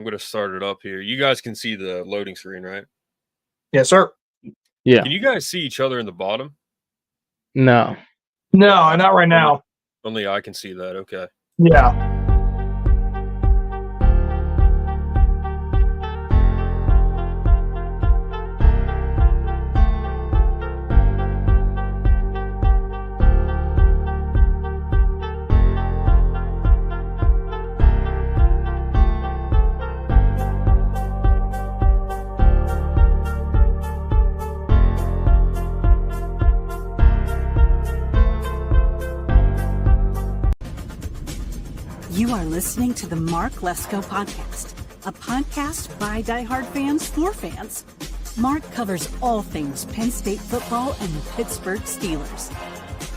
I'm going to start it up here. You guys can see the loading screen, right? Yes, sir. Yeah. Can you guys see each other in the bottom? No. No, not right now. Only I can see that. Okay. Yeah. You are listening to the Mark Lesko Podcast, a podcast by diehard fans for fans. Mark covers all things Penn State football and the Pittsburgh Steelers,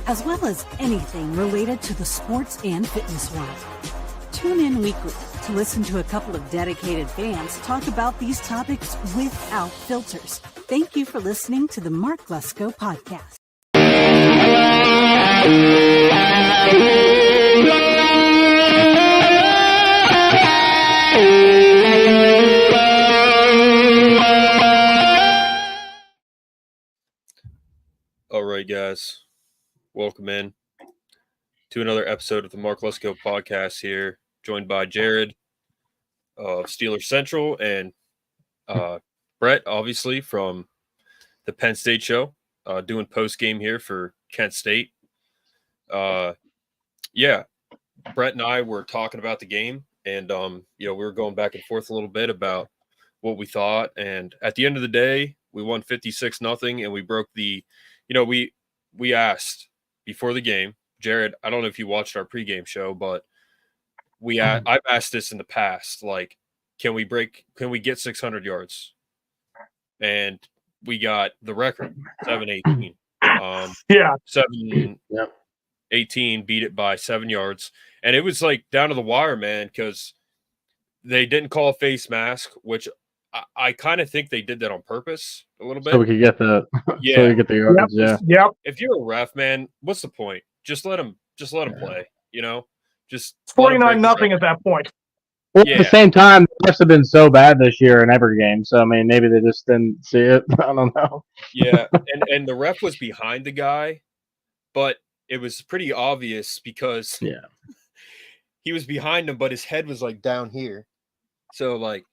as well as anything related to the sports and fitness world. Tune in weekly to listen to a couple of dedicated fans talk about these topics without filters. Thank you for listening to the Mark Lesko Podcast. All right, guys. Welcome in to another episode of the Mark Lesko Podcast here, joined by Jared of Steelers Central and Brett, obviously, from the Penn State show, doing post-game here for Kent State. Brett and I were talking about the game, and, we were going back and forth a little bit about what we thought. And at the end of the day, we won 56-0, and we broke the we asked before the game, Jared, I don't know if you watched our pregame show, but I've asked this in the past, like, can we get 600 yards? And we got the record, 718. 718 beat it by 7 yards. And it was like down to the wire, man, because they didn't call a face mask, which I kind of think they did that on purpose a little bit. So we could get the yards. Yep. If you're a ref, man, what's the point? Just let him play, Just 49-0 at that point. Well, at the same time, the refs have been so bad this year in every game. So I mean, maybe they just didn't see it. I don't know. Yeah, and the ref was behind the guy, but it was pretty obvious because he was behind him, but his head was like down here. So like,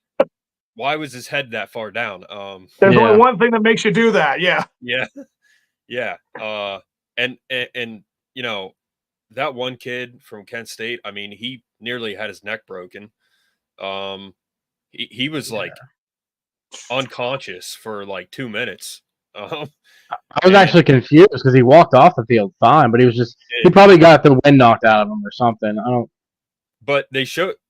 why was his head that far down? There's only one thing that makes you do that. Yeah. And that one kid from Kent State, I mean, he nearly had his neck broken. He was like unconscious for like 2 minutes. I was actually confused because he walked off the field fine, but he probably got the wind knocked out of him or something. But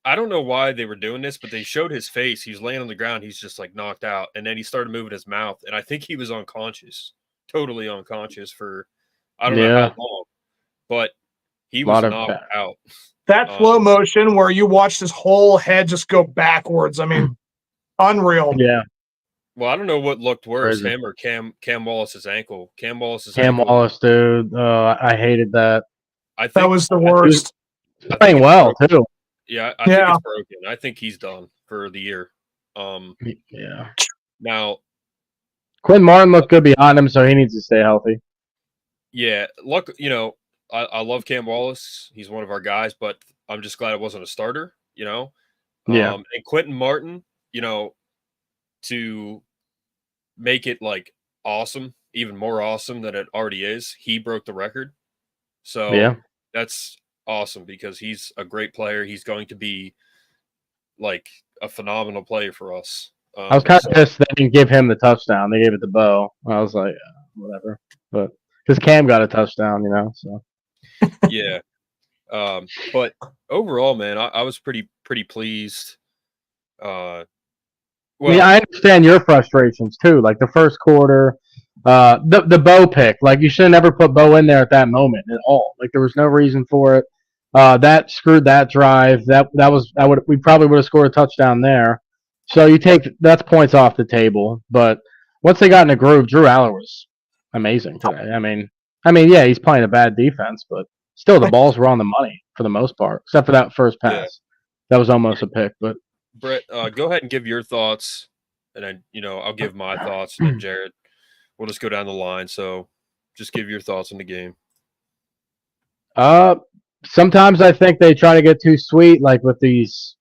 I don't know why they were doing this, but they showed his face. He's laying on the ground. He's just like knocked out. And then he started moving his mouth. And I think he was unconscious, totally unconscious for, I don't know how long, but he was knocked out. That slow motion where you watched his whole head just go backwards. I mean, unreal. Yeah. Well, I don't know what looked worse, him or Cam Wallace's ankle. Cam Wallace, dude. I hated that. That was the worst. He's playing well too. Yeah, I think it's broken. I think he's done for the year. Now, Quinn Martin looked good behind him, so he needs to stay healthy. Yeah, look, I love Cam Wallace. He's one of our guys, but I'm just glad it wasn't a starter. And Quentin Martin, to make it like awesome, even more awesome than it already is, he broke the record. So that's awesome because he's a great player. He's going to be like a phenomenal player for us. I was kind of pissed they didn't give him the touchdown. They gave it to Bo. I was like, whatever. But because Cam got a touchdown, so. Yeah. But overall, man, I was pretty pleased. I understand your frustrations too. Like the first quarter, the Bo pick. Like you should have never put Bo in there at that moment at all. Like there was no reason for it. That screwed that drive. We probably would have scored a touchdown there. So that's points off the table. But once they got in a groove, Drew Aller was amazing today. I mean, he's playing a bad defense, but still the balls were on the money for the most part, except for that first pass. That was almost a pick, but Brett, go ahead and give your thoughts, and then I'll give my thoughts, and then Jared, we'll just go down the line. So, just give your thoughts on the game. Sometimes I think they try to get too sweet, like with these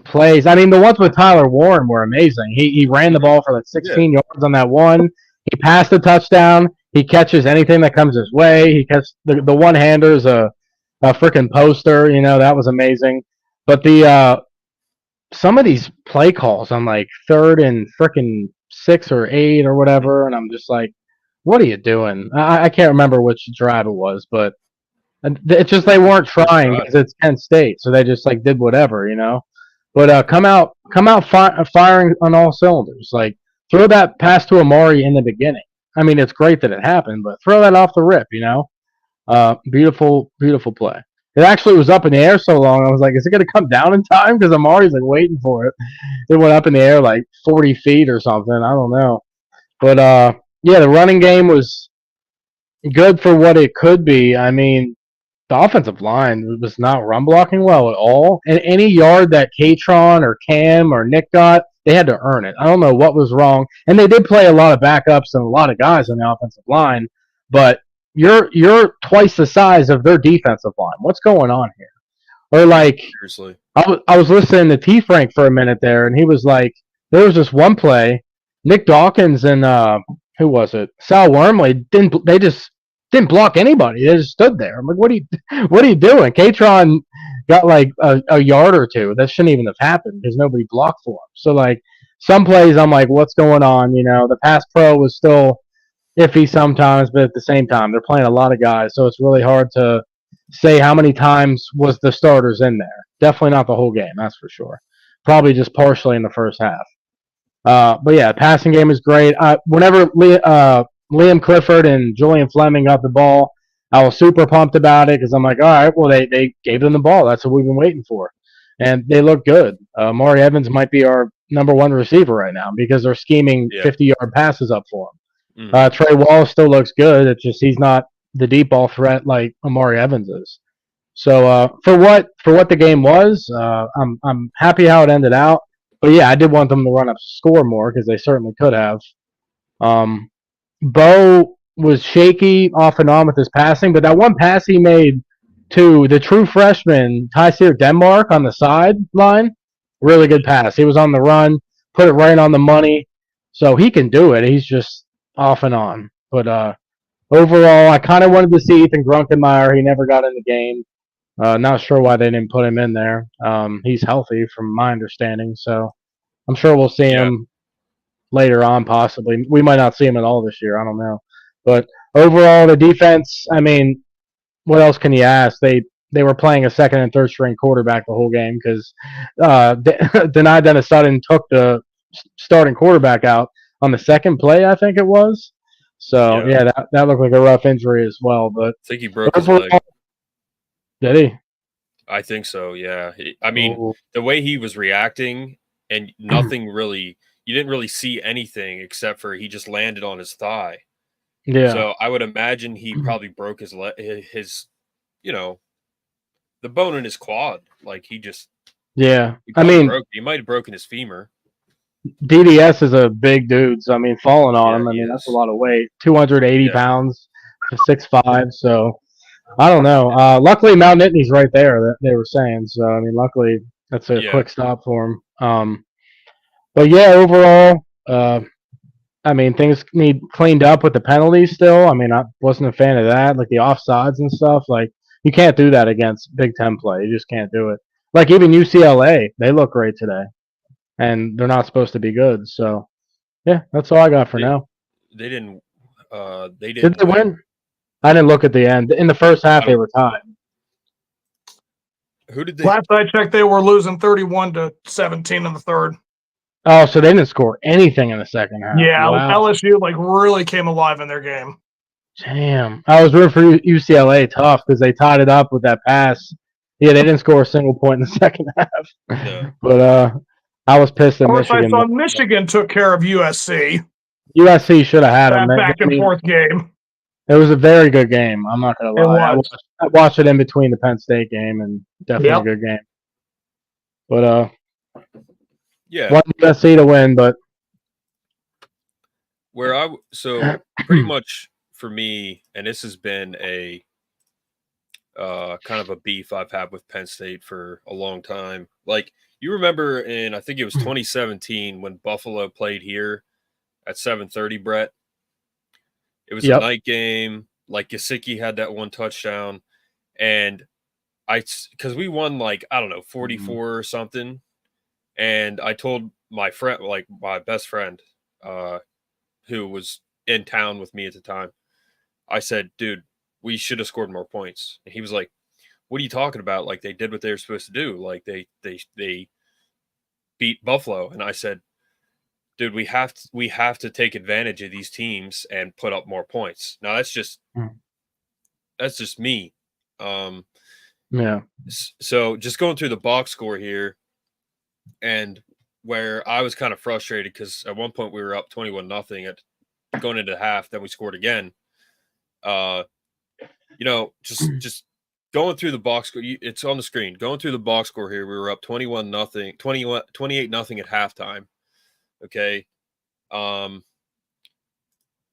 plays. I mean, the ones with Tyler Warren were amazing. He ran the ball for like 16 yards on that one. He passed a touchdown. He catches anything that comes his way. He catches the one-hander's a freaking poster. That was amazing. But some of these play calls on like 3rd and freaking 6 or 8 or whatever, and I'm just like, what are you doing? I can't remember which drive it was, but it's just they weren't trying because it's Penn State, so they just like did whatever, But come out firing on all cylinders. Like throw that pass to Amari in the beginning. I mean, it's great that it happened, but throw that off the rip, Beautiful, beautiful play. It actually was up in the air so long, I was like, is it going to come down in time? Because Amari's like waiting for it. It went up in the air like 40 feet or something. I don't know. But, the running game was good for what it could be. I mean, the offensive line was not run blocking well at all. And any yard that Katron or Cam or Nick got, they had to earn it. I don't know what was wrong. And they did play a lot of backups and a lot of guys on the offensive line. But you're twice the size of their defensive line. What's going on here? Or like, seriously, I was listening to T. Frank for a minute there, and he was like, there was this one play, Nick Dawkins and who was it? Sal Wormley just didn't block anybody. They just stood there. I'm like, what are you doing? Katron got like a yard or two. That shouldn't even have happened because nobody blocked for him. So like some plays, I'm like, what's going on? The pass pro was still iffy sometimes, but at the same time, they're playing a lot of guys, so it's really hard to say how many times was the starters in there. Definitely not the whole game, that's for sure. Probably just partially in the first half. But yeah, passing game is great. Whenever Liam Clifford and Julian Fleming got the ball, I was super pumped about it because I'm like, all right, well, they gave them the ball. That's what we've been waiting for. And they look good. Maury Evans might be our number 1 receiver right now because they're scheming 50-yard passes up for him. Trey Wallace still looks good. It's just he's not the deep ball threat like Amari Evans is. So for what the game was, I'm happy how it ended out. But yeah, I did want them to run up score more because they certainly could have. Bo was shaky off and on with his passing, but that one pass he made to the true freshman Tyseer Denmark on the sideline, really good pass. He was on the run, put it right on the money, so he can do it. He's just off and on. But overall, I kind of wanted to see Ethan Grunkenmeyer. He never got in the game. Not sure why they didn't put him in there. He's healthy from my understanding, so I'm sure we'll see him later on possibly. We might not see him at all this year. I don't know. But overall, the defense, I mean, what else can you ask? They were playing a second and third string quarterback the whole game because Denai Dennis Sutton took the starting quarterback out on the second play, I think it was. So, that looked like a rough injury as well. But I think he broke his leg. Did he? I think so, yeah. I mean, the way he was reacting and nothing really – you didn't really see anything except for he just landed on his thigh. Yeah. So I would imagine he probably broke his the bone in his quad. Like he just – yeah. he might have broken his femur. DDS is a big dude, so I mean, falling on him, I mean, that's a lot of weight. 280 pounds to 6'5", so I don't know. Luckily, Mount Nittany's right there, that they were saying. So I mean, luckily, that's a quick stop for him. But yeah, overall, I mean, things need cleaned up with the penalties still. I mean, I wasn't a fan of that, like the offsides and stuff. Like, you can't do that against Big Ten play. You just can't do it. Like, even UCLA, they look great today. And they're not supposed to be good. So, yeah, that's all I got for now. They didn't. Did they win? I didn't look at the end. In the first half, they were tied. Who did they? Last I checked, they were losing 31-17 in the third. Oh, so they didn't score anything in the second half. Yeah, wow. LSU really came alive in their game. Damn, I was rooting for UCLA tough because they tied it up with that pass. Yeah, they didn't score a single point in the second half. Yeah. But I was pissed at Michigan. I thought Michigan took care of USC. USC should have had them. Back and forth game. It was a very good game. I'm not going to lie. I watched it in between the Penn State game, and definitely a good game. But Yeah. Want USC to win, but so pretty much for me, and this has been a kind of a beef I've had with Penn State for a long time. Like, you remember I think it was 2017 when Buffalo played here at 7:30, Brett. It was a night game. Like, Gesicki had that one touchdown, and because we won, like, I don't know, 44 or something, and I told my friend, like my best friend, who was in town with me at the time, I said, dude, we should have scored more points. And he was like, what are you talking about? Like, they did what they were supposed to do. Like, they beat Buffalo. And I said, dude, we have to take advantage of these teams and put up more points. Now that's just me. Yeah. So just going through the box score here, and where I was kind of frustrated because at one point we were up 21-0 at going into half, then we scored again. Just going through the box score, it's on the screen. Going through the box score here, we were up 28-0 at halftime. Okay. Going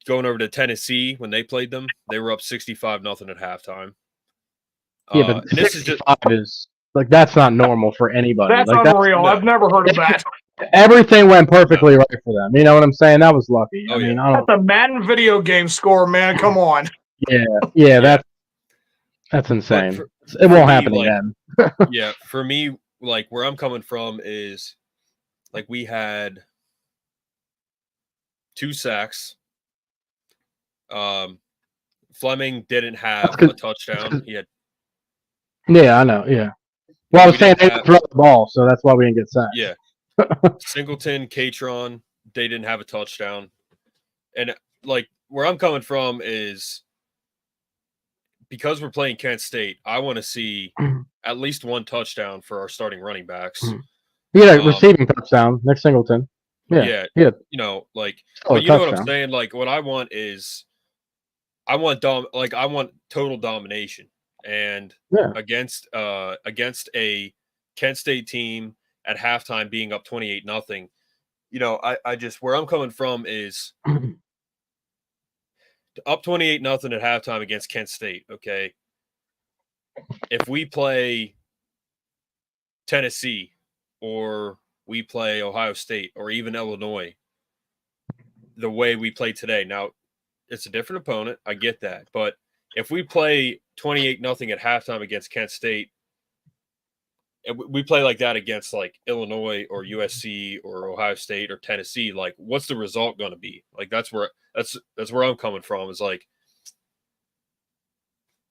over to Tennessee when they played them, they were up 65-0 at halftime. Yeah, but 65 is like, that's not normal for anybody. That's like, unreal. I've never heard of that. Everything went perfectly right for them. You know what I'm saying? That was lucky. Oh, I mean, that's a Madden video game score, man. Come on. Yeah. That's insane. It won't happen again. Yeah, for me, like, where I'm coming from is, like, we had 2 sacks. Fleming didn't have a touchdown. He had. Yeah, I know. Yeah. Well, I was saying they didn't throw the ball, so that's why we didn't get sacked. Yeah. Singleton, Catron, they didn't have a touchdown. And, like, where I'm coming from is, because we're playing Kent State, I want to see at least 1 touchdown for our starting running backs. Yeah, receiving touchdown, Nick Singleton. Yeah. You know, like, but you know what I'm saying? Like, what I want is, I want total domination, and against a Kent State team at halftime being up 28-0. You know, I just, where I'm coming from is up 28-0 at halftime against Kent State. Okay, if we play Tennessee or we play Ohio State or even Illinois the way we play today, now it's a different opponent, I get that, but if we play 28-0 at halftime against Kent State, and we play like that against, like, Illinois or USC or Ohio State or Tennessee, like, what's the result going to be? Like, that's where I'm coming from. Is like,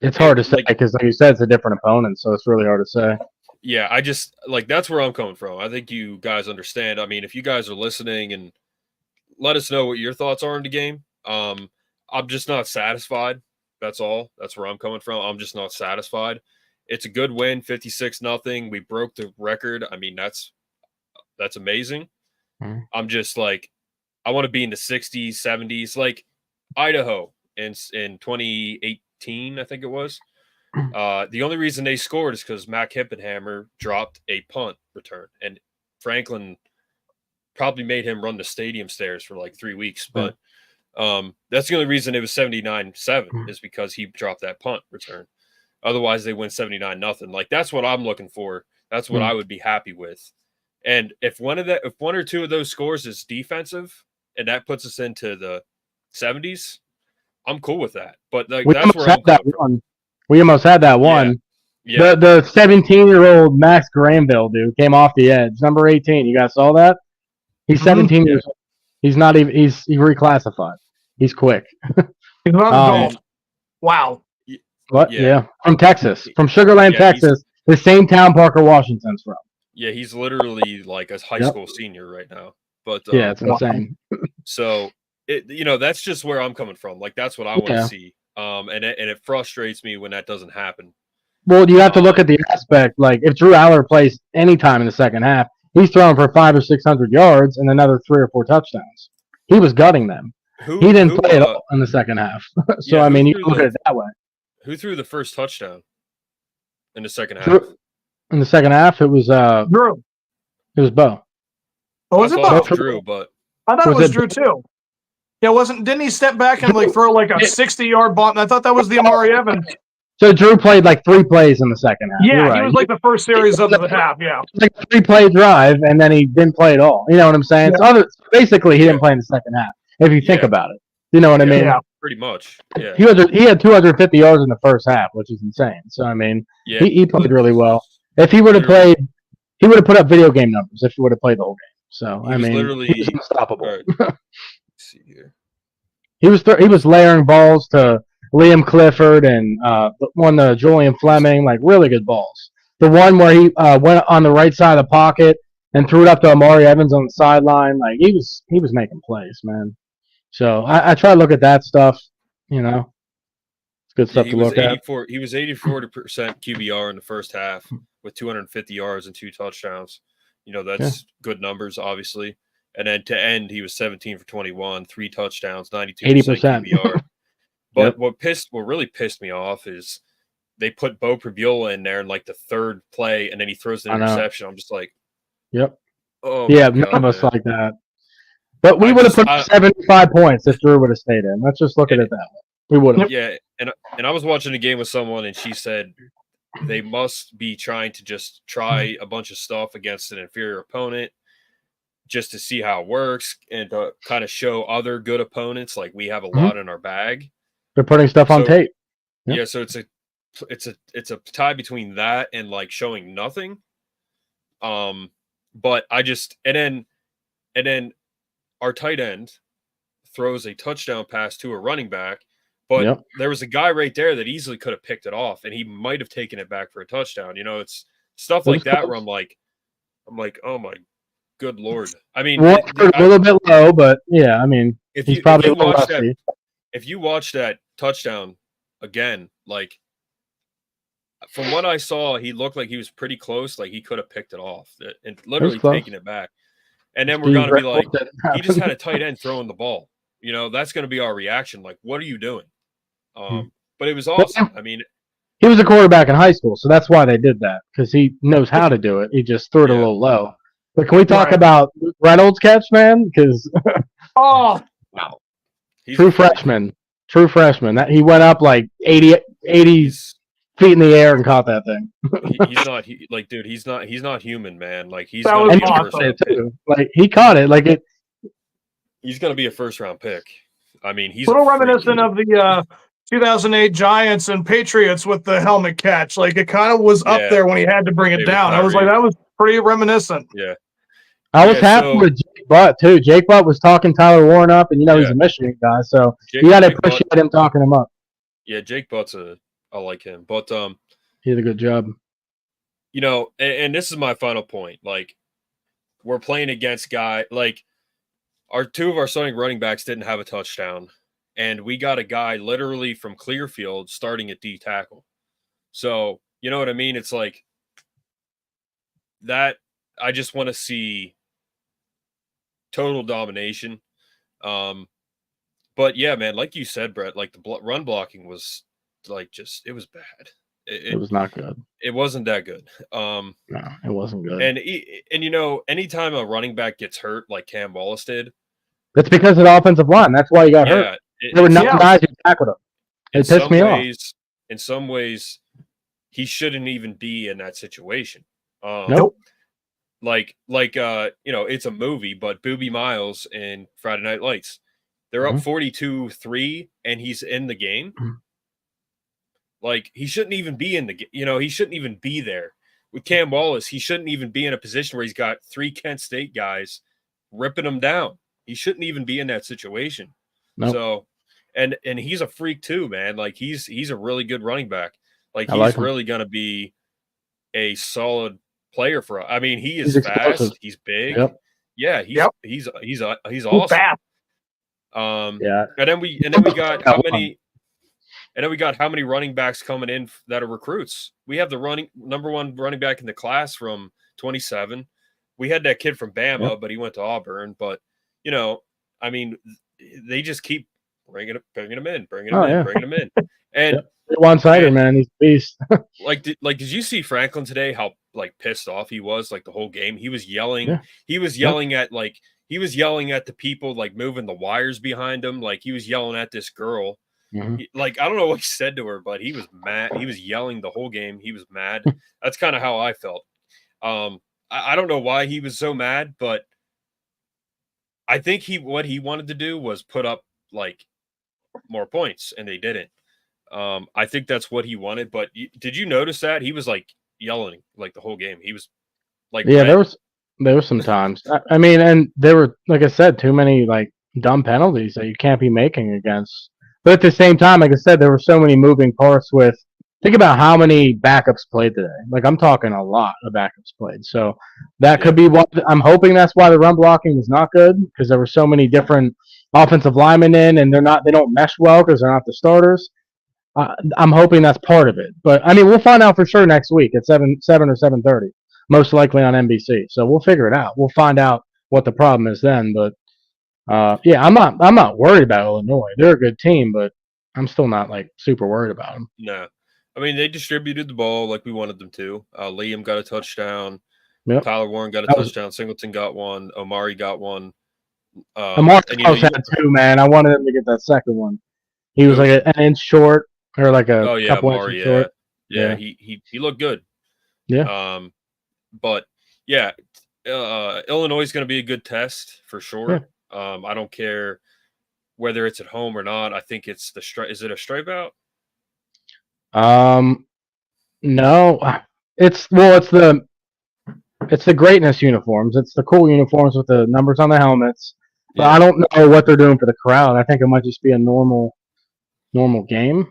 it's hard to say because, like you said, it's a different opponent, so it's really hard to say. Yeah, I just, like, that's where I'm coming from. I think you guys understand. I mean, if you guys are listening, and let us know what your thoughts are in the game. I'm just not satisfied. That's all. That's where I'm coming from. I'm just not satisfied. It's a good win, 56-0. We broke the record. I mean, that's amazing. I'm just like, I want to be in the 60s, 70s, like Idaho in 2018, I think it was. The only reason they scored is because Mac Hippenhammer dropped a punt return, and Franklin probably made him run the stadium stairs for like 3 weeks. But that's the only reason it was 79-7 is because he dropped that punt return. Otherwise, they win 79-0. Like, that's what I'm looking for. That's what I would be happy with. And if one or two of those scores is defensive, and that puts us into the 70s, I'm cool with that. But, like, that's where I'm coming from. We almost had that one. Yeah. The 17-year-old Max Granville dude came off the edge. Number 18. You guys saw that? He's 17 years old. He's not even. He reclassified. He's quick. He's not wow. What? Yeah. From Texas, from Sugar Land, Texas, the same town Parker Washington's from. Yeah, he's literally like a high school senior right now. But yeah, it's insane. So that's just where I'm coming from. Like, that's what I want to see. And it frustrates me when that doesn't happen. Well, you have to look at the aspect. Like, if Drew Aller plays any time in the second half, he's throwing for 500 or 600 yards and another 3 or 4 touchdowns. He was gutting them. He didn't play at all in the second half. So I mean, you can look at it that way. Who threw the first touchdown in the second half? In the second half, it was Drew. It was Bo. Oh, was I it thought Bo? it was Drew, but I thought it Was was it- Drew too. Yeah, didn't he step back and like throw like a 60-yard bomb? I thought that was the Amari Evans. So Drew played like 3 plays in the second half. Yeah, You're right. he was like the first series of the half. Yeah. Like a 3-play drive, and then he didn't play at all. You know what I'm saying? Yeah. So basically, he didn't play in the second half. If you think Yeah. about it, you know what I mean? Yeah. pretty much. Yeah. He had 250 yards in the first half, which is insane. So I mean, Yeah. he played really well. If he would have Literally. played, he would have put up video game numbers if he would have played the whole game. So He I was mean, literally- he was unstoppable. All right. Let's see here. He was layering balls to Liam Clifford and one to Julian Fleming, like really good balls. The one where he went on the right side of the pocket and threw it up to Amari Evans on the sideline, like he was making plays, man. So I try to look at that stuff, you know. It's good stuff he to was look at. 84. He was 84% QBR in the first half with 250 yards and 2 touchdowns. You know, that's good numbers, obviously. And then to end, he was 17 for 21, 3 touchdowns, 92% 80%. QBR. But Yep. what really pissed me off is they put Bo Prabula in there in like the third play, and then he throws an I know. interception. I'm just like, Yep. oh, Yeah, my none God, of us man. like that. But we I would have just- put up 75 points if Drew would have stayed in. Let's just look at it that way. We would have. Yeah, and I was watching a game with someone, and she said they must be trying to just try a bunch of stuff against an inferior opponent just to see how it works and to kind of show other good opponents like we have a lot in our bag. They're putting stuff on So- tape. Yep. Yeah, so it's a tie between that and like showing nothing. But I just and then our tight end throws a touchdown pass to a running back, but Yep. there was a guy right there that easily could have picked it off, and he might have taken it back for a touchdown. You know, it's stuff It like was that close. where I'm like, oh my good lord. I mean, Watford a little bit low, but yeah, I mean, if he's you probably a if you little watch that rusty. if you watch that touchdown again, like from what I saw, he looked like he was pretty close. Like he could have picked it off and literally close. taken it back. And then we're Steve going to be Red like, Bull didn't he just happen. had a tight end throwing the ball. You know, that's going to be our reaction. Like, what are you doing? But it was awesome. I mean, He was a quarterback in high school, so that's why they did that, because he knows how to do it. He just threw it a Yeah. little low. But can we talk Right. about Reynolds' catch, man? Because Oh, he's true a freak. freshman. That he went up like 80 He's feet in the air and caught that thing. he's not like, dude. He's not human, man. Like he's That going was to be a awesome. first round pick. Too. Like he caught it. Like it. He's going to be a first round pick. I mean, he's a little a freak, reminiscent dude. of the 2008 Giants and Patriots with the helmet catch. Like it kind of was up Yeah. there when he had to bring it David down. I was like, Tyree. that was pretty reminiscent. Yeah. I was Yeah, happy so- with Jake Butt too. Jake Butt was talking Tyler Warren up, and you know he's Yeah. a Michigan guy, so Jake, you got to Jake Butt- appreciate him talking him up. Yeah, Jake Butt's I like him, but He did a good job. you know, and this is my final point. Like, we're playing against guy like two of our starting running backs didn't have a touchdown, and we got a guy literally from Clearfield starting at D tackle. So you know what I mean? It's like that. I just want to see total domination. But yeah, man, like you said, Brett, like the run blocking was like just it was bad. It was not good. It wasn't that good. No, it wasn't good. And you know, anytime a running back gets hurt, like Cam Wallace did, That's because of the offensive line. That's why he got hurt. There were in nine Yeah. guys who tackled him. It pissed me off. In some ways, he shouldn't even be in that situation. Nope. Like you know, it's a movie, but Boobie Miles in Friday Night Lights, they're up 42-3, and he's in the game. Mhm. Like he shouldn't even be in the, you know, he shouldn't even be there. With Cam Wallace, he shouldn't even be in a position where he's got 3 Kent State guys ripping him down. He shouldn't even be in that situation. Nope. So, and he's a freak too, man. Like he's a really good running back. Like I he's like him. really gonna be a solid player for us. I mean, he is He's fast. explosive. He's big. Yep. Yeah, Yep. he's Who's awesome. fast? Yeah. And then we got how many? And then we got how many running backs coming in that are recruits? We have the number 1 running back in the class from 27. We had that kid from Bama, but he went to Auburn. But you know, I mean, they just keep bringing him in. Oh, yeah. And one-sider, man. He's a beast. Did you see Franklin today? How like pissed off he was like the whole game. He was yelling. Yeah. He was yelling at the people like moving the wires behind him. Like he was yelling at this girl. Mm-hmm. I don't know what he said to her, but he was mad. He was yelling the whole game. He was mad. That's kind of how I felt. I don't know why he was so mad, but I think what he wanted to do was put up like more points, and they didn't. I think that's what he wanted. But did you notice that he was like yelling like the whole game? He was like, yeah, there was some times. I mean, and there were, like I said, too many like dumb penalties that you can't be making against. But at the same time, like I said, there were so many moving parts with. Think about how many backups played today. Like I'm talking a lot of backups played. So that could be what I'm hoping. That's why the run blocking was not good, because there were so many different offensive linemen in, and they don't mesh well because they're not the starters. I'm hoping that's part of it. But I mean, we'll find out for sure next week at 7 or 7:30, most likely on NBC. So we'll figure it out. We'll find out what the problem is then. But yeah, I'm not worried about Illinois. They're a good team, but I'm still not like super worried about them. No. I mean, they distributed the ball like we wanted them to. Liam got a touchdown. Yep. Tyler Warren got a touchdown. Singleton got one. Omari got one. Omari had two, man. I wanted him to get that second one. He was like an inch short, or like a couple Omari, inches short. Yeah, he looked good. Yeah. But yeah, Illinois is going to be a good test for sure. Yeah. I don't care whether it's at home or not. I think it's is it a stripe out? No, it's the greatness uniforms. It's the cool uniforms with the numbers on the helmets. But I don't know what they're doing for the crowd. I think it might just be a normal game.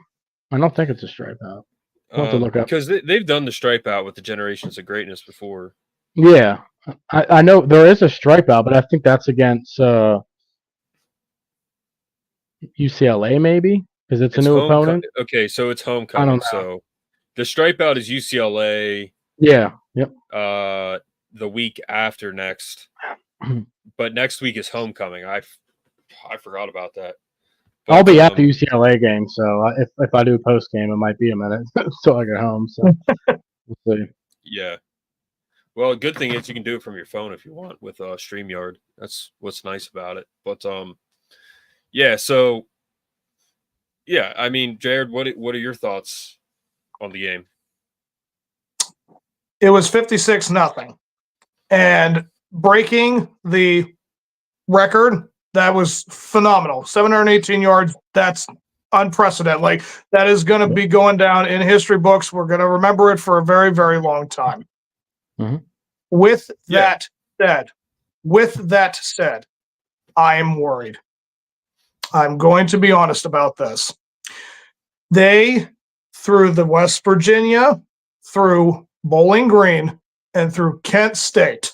I don't think it's a stripe out. I'll have to look up, because they've done the stripe out with the Generations of Greatness before. Yeah, I know there is a stripe out, but I think that's against UCLA maybe. Because it's a new opponent. Okay, so it's homecoming. I don't know. So the stripe out is UCLA. Yeah. Yep. The week after next, but next week is homecoming. I forgot about that. But, I'll be at the UCLA game, so if I do post game, it might be a minute until I get home. So we'll see. Yeah. Well, a good thing is you can do it from your phone if you want with StreamYard. That's what's nice about it. But yeah. So. Yeah, I mean, Jared, what are your thoughts on the game? It was 56-0, and breaking the record, that was phenomenal. 718 yards, that's unprecedented. Like, that is going to be going down in history books. We're going to remember it for a very, very long time. Mm-hmm. With that said, I am worried. I'm going to be honest about this. They, through the West Virginia, through Bowling Green, and through Kent State,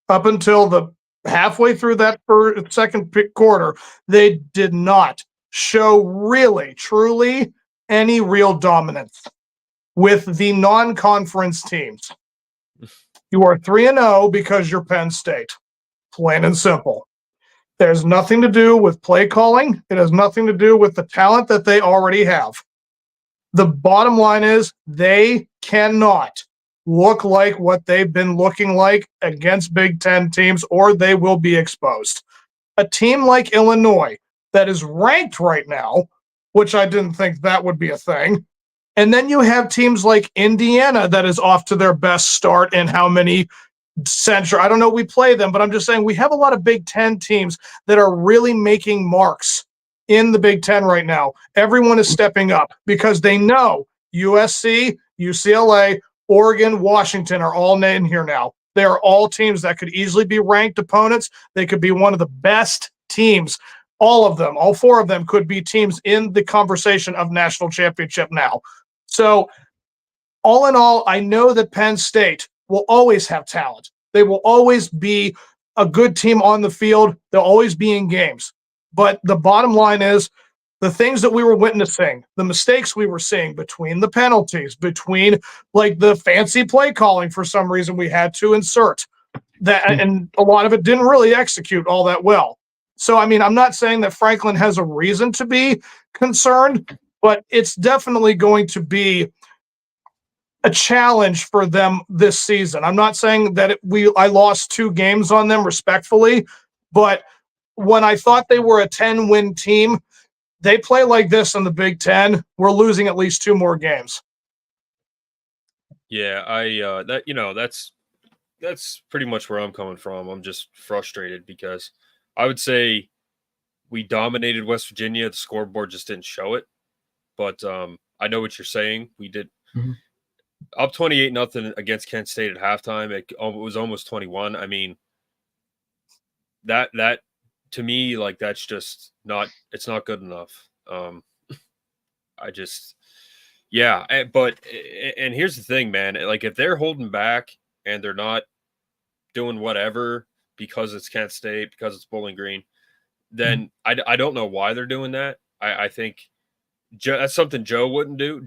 up until the halfway through that second quarter, they did not show really, truly any real dominance with the non-conference teams. You are 3-0 because you're Penn State, plain and simple. There's nothing to do with play calling. It has nothing to do with the talent that they already have. The bottom line is they cannot look like what they've been looking like against Big Ten teams, or they will be exposed. A team like Illinois that is ranked right now, which I didn't think that would be a thing. And then you have teams like Indiana that is off to their best start in how many I don't know, we play them, but I'm just saying we have a lot of Big Ten teams that are really making marks in the Big Ten right now. Everyone is stepping up because they know USC, UCLA, Oregon, Washington are all in here now. They are all teams that could easily be ranked opponents. They could be one of the best teams. All of them, all four of them could be teams in the conversation of national championship now. So all in all, I know that Penn State will always have talent. They will always be a good team on the field. They'll always be in games. But the bottom line is the things that we were witnessing, the mistakes we were seeing between the penalties, between like the fancy play calling for some reason we had to insert that, and a lot of it didn't really execute all that well. So, I mean, I'm not saying that Franklin has a reason to be concerned, but it's definitely going to be a challenge for them this season. I'm not saying that I lost 2 games on them respectfully, but when I thought they were a 10-win team, they play like this in the Big Ten, we're losing at least 2 more games. Yeah, that's pretty much where I'm coming from. I'm just frustrated because I would say we dominated West Virginia. The scoreboard just didn't show it. But I know what you're saying. We did up 28-0 against Kent State at halftime. It was almost 21. I mean, that to me, like, that's just not. It's not good enough. But here's the thing, man. Like, if they're holding back and they're not doing whatever because it's Kent State, because it's Bowling Green, then I don't know why they're doing that. I think that's something Joe wouldn't do.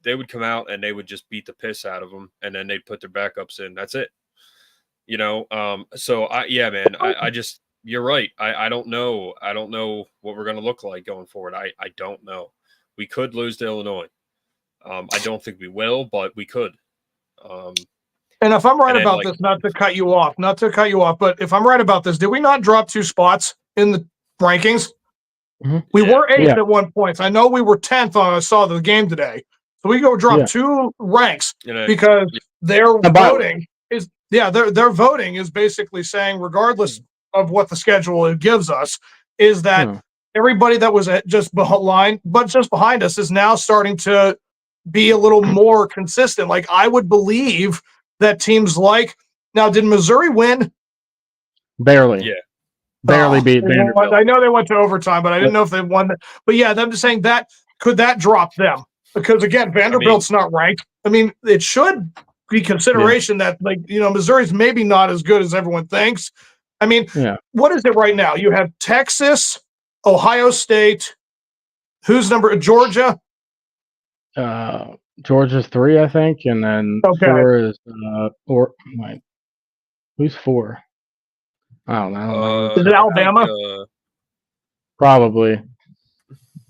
They would come out and they would just beat the piss out of them, and then they'd put their backups in. That's it. You're right. I don't know. I don't know what we're going to look like going forward. I don't know. We could lose to Illinois. I don't think we will, but we could. And if I'm right about this, not to cut you off, but if I'm right about this, did we not drop 2 spots in the rankings? We were 8th at one point. I know we were 10th on. I saw the game today. So we go drop 2 ranks because their voting is basically saying, regardless of what the schedule gives us, is that everybody that was just behind us is now starting to be a little more consistent. Like, I would believe that teams now, did Missouri win? Barely. Yeah. Barely beat Vanderbilt. I know they went to overtime, but I didn't know if they won. But yeah, I'm just saying that could that drop them? Because again, Vanderbilt's not ranked. I mean, it should be consideration that, like, Missouri's maybe not as good as everyone thinks. I mean, what is it right now? You have Texas, Ohio State. Who's Georgia? Georgia's 3, I think, and then 4 is who's 4? I don't know. Is it Alabama? Probably.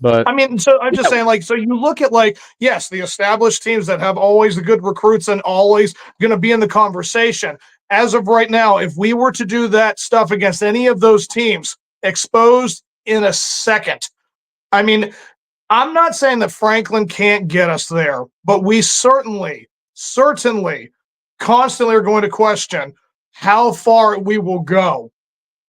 But I mean, so I'm just saying, like, so you look at, like, yes, the established teams that have always the good recruits and always going to be in the conversation. As of right now, if we were to do that stuff against any of those teams, exposed in a second. I mean, I'm not saying that Franklin can't get us there, but we certainly constantly are going to question how far we will go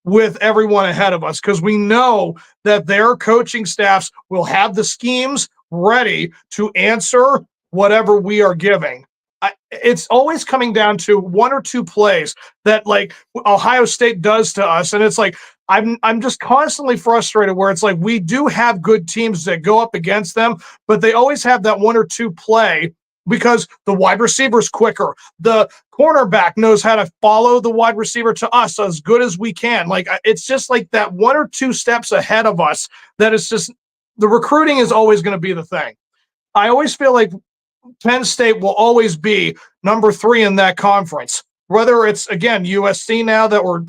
with everyone ahead of us, because we know that their coaching staffs will have the schemes ready to answer whatever we are giving. It's always coming down to 1 or 2 plays that, like, Ohio State does to us, and it's like I'm just constantly frustrated where it's like we do have good teams that go up against them, but they always have that 1 or 2 play because the wide receiver's quicker. The cornerback knows how to follow the wide receiver to us as good as we can. Like, it's just like that 1 or 2 steps ahead of us that is just the recruiting is always going to be the thing. I always feel like Penn State will always be number 3 in that conference, whether it's, again, USC now that we're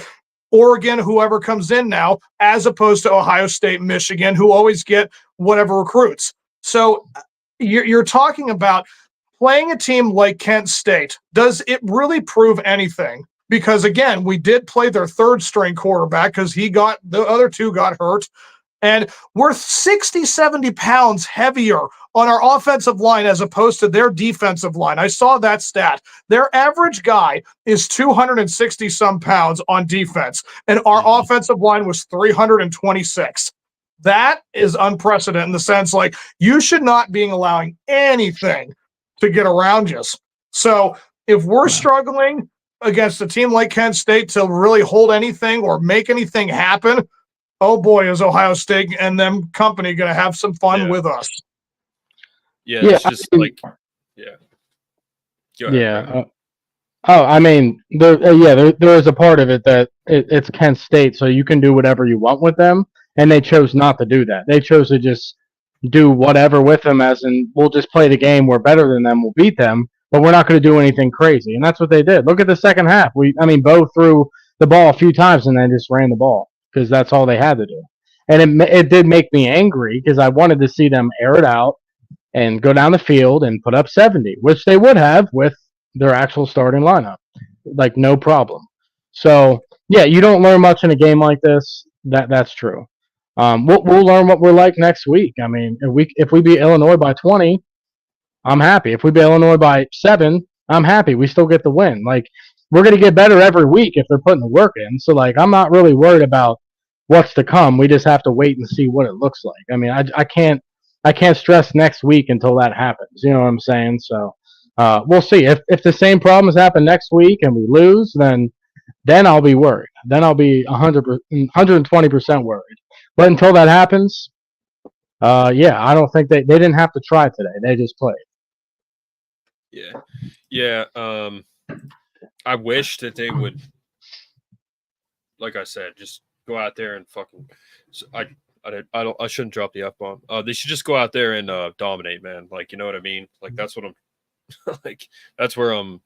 Oregon, whoever comes in now, as opposed to Ohio State, Michigan, who always get whatever recruits. So you're talking about playing a team like Kent State. Does it really prove anything? Because, again, we did play their 3rd-string quarterback because the other 2 got hurt. And we're 60, 70 pounds heavier on our offensive line as opposed to their defensive line. I saw that stat. Their average guy is 260-some pounds on defense, and our offensive line was 326. That is unprecedented in the sense, like, you should not be allowing anything to get around you. So if we're struggling against a team like Kent State to really hold anything or make anything happen, oh boy, is Ohio State and them company going to have some fun with us. Yeah, it's just there is a part of it that it's Kent State, so you can do whatever you want with them, and they chose not to do that. They chose to just do whatever with them, as in, we'll just play the game. We're better than them. We'll beat them, but we're not going to do anything crazy. And that's what they did. Look at the second half. Bo threw the ball a few times and then just ran the ball because that's all they had to do. And it did make me angry because I wanted to see them air it out and go down the field and put up 70, which they would have with their actual starting lineup. Like, no problem. So, yeah, you don't learn much in a game like this. That's true. We'll learn what we're like next week. I mean, if we beat Illinois by 20, I'm happy. If we beat Illinois by 7, I'm happy. We still get the win. Like, we're going to get better every week if they're putting the work in. So, like, I'm not really worried about what's to come. We just have to wait and see what it looks like. I mean, I can't stress next week until that happens. You know what I'm saying? So, we'll see. If the same problems happen next week and we lose, then I'll be worried. Then I'll be 120% worried. But until that happens, yeah, I don't think they didn't have to try today. They just played. Yeah. I wish that they would, like I said, just go out there and fucking. I shouldn't drop the F-bomb. They should just go out there and dominate, man. Like, you know what I mean? Like, that's what I'm like. That's where I'm.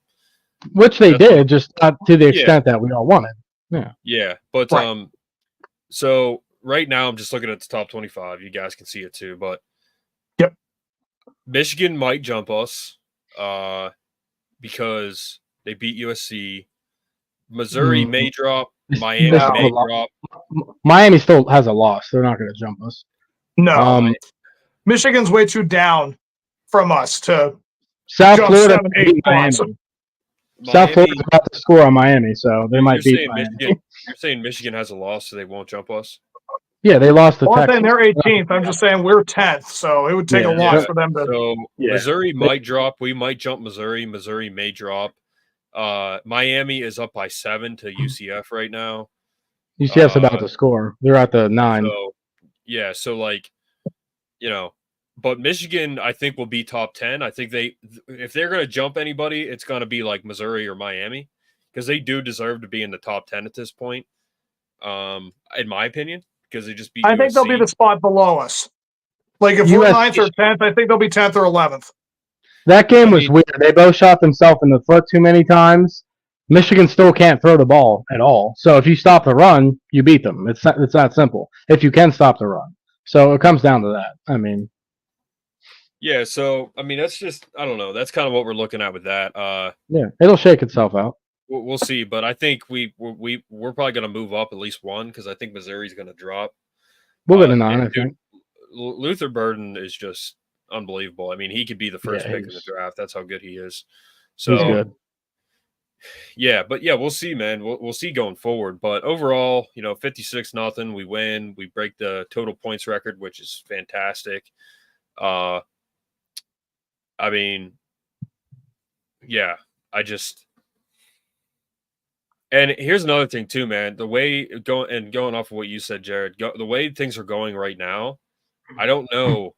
Which they did, just not to the extent that we all wanted. Yeah. Yeah, but right. So right now I'm just looking at the top 25. You guys can see it too, but yep, Michigan might jump us, because they beat USC. Missouri may drop. Miami may drop. Miami still has a loss. They're not going to jump us. No, Michigan's way too down from us to South Florida. South Florida's about to score on Miami, so they might beat Miami. You're saying Michigan has a loss, so they won't jump us? Yeah, they lost to Texas. I'm saying they're 18th. I'm just saying we're 10th, so it would take a lot for them to. So Missouri might drop. We might jump Missouri. Missouri may drop. Miami is up by 7 to UCF right now. UCF's about to score. They're at the 9. So, yeah, so like, you know. But Michigan, I think, will be top 10. I think if they're going to jump anybody, it's going to be like Missouri or Miami, because they do deserve to be in the top 10 at this point, in my opinion, because they just beat USC. I think they'll be the spot below us. Like, if we're 9th or 10th, I think they'll be 10th or 11th. That game was weird. They both shot themselves in the foot too many times. Michigan still can't throw the ball at all. So if you stop the run, you beat them. It's that simple. If you can stop the run. So it comes down to that. I mean. Yeah, so I mean that's just I don't know. That's kind of what we're looking at with that. Yeah, it'll shake itself out. We'll see, but I think we're probably going to move up at least one, because I think Missouri's going to drop. We'll go to 9, I think. Luther Burden is just unbelievable. I mean, he could be the first pick in the draft. That's how good he is. So he's good. Yeah, but yeah, we'll see, man. We'll see going forward. But overall, 56-0, we win. We break the total points record, which is fantastic. I mean, yeah, and here's another thing too, man. The way going off of what you said, Jared, the way things are going right now, I don't know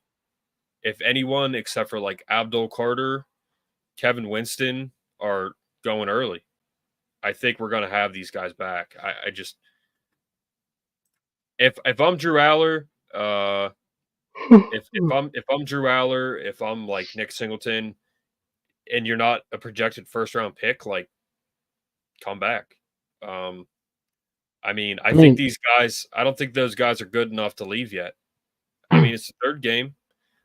if anyone except for like Abdul Carter, Kevin Winston are going early. I think we're going to have these guys back. I just, if I'm Drew Aller, if I'm Drew Aller, if I'm like Nick Singleton, and you're not a projected first round pick, like, come back. I mean, I think these guys. I don't think those guys are good enough to leave yet. I mean, it's the third game,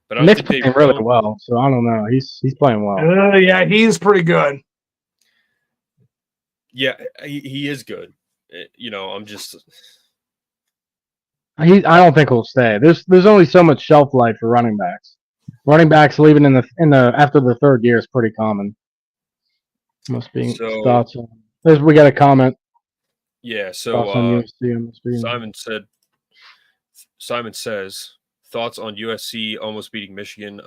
but I don't think they're really well. So I don't know. He's playing well. Yeah, he's pretty good. Yeah, he is good. I'm just. I don't think he'll stay. There's only so much shelf life for running backs. Running backs leaving in the after the third year is pretty common. Must be thoughts on. We got a comment. Yeah, so Simon says thoughts on USC almost beating Michigan.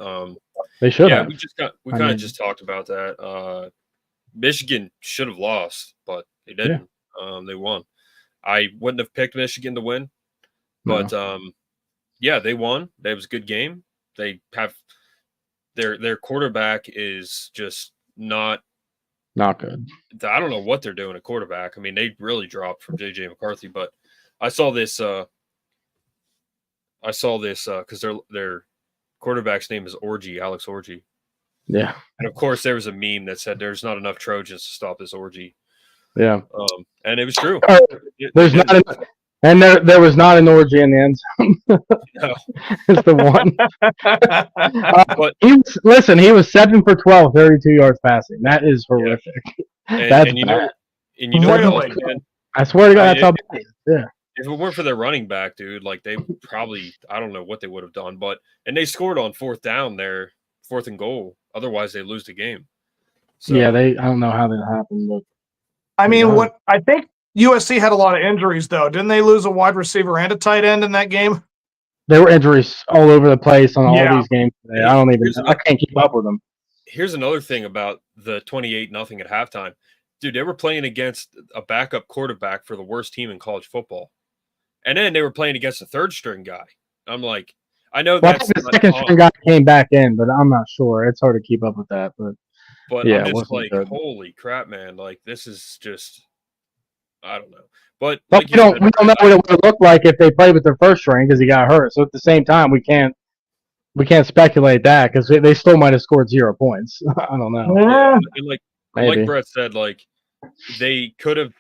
They should have. We kind of just talked about that. Michigan should have lost, but they didn't. Yeah. They won. I wouldn't have picked Michigan to win. But yeah, they won. That was a good game. They have their quarterback is just not good. I don't know what they're doing at quarterback. I mean, they really dropped from JJ McCarthy. But I saw this because their quarterback's name is Alex Orgy. Yeah. And of course, there was a meme that said there's not enough Trojans to stop this Orgy. Yeah. And it was true. And there was not an orgy in the end zone. No. It's the one. But he was 7 for 12, 32 yards passing. That is horrific. That's and you bad. know Really? what else, man? I swear to God, I that's how bad it is. Yeah. If it weren't for their running back, dude, like they probably, I don't know what they would have done, and they scored on 4th down there, 4th and goal. Otherwise, they lose the game. So, Yeah, I don't know how that happened, but I mean, Yeah. what I think USC had a lot of injuries though. Didn't they lose a wide receiver and a tight end in that game? there were injuries all over the place on Yeah. all these games today. I can't keep up with them. Here's another thing about the 28-0 at halftime. Dude, they were playing against a backup quarterback for the worst team in college football. And then they were playing against a 3rd-string guy. I'm like, I know Well, I that's think the not second on, string guy came back in, but I'm not sure. It's hard to keep up with that. But yeah, I'm it just wasn't like, good. holy crap, man. Like, this is just, I don't know. But But like we don't know what it would have looked like if they played with their 1st string because he got hurt. So at the same time, we can't speculate that because they still might have scored 0 points. I don't know. Yeah. And like Maybe. Brett said, like they could have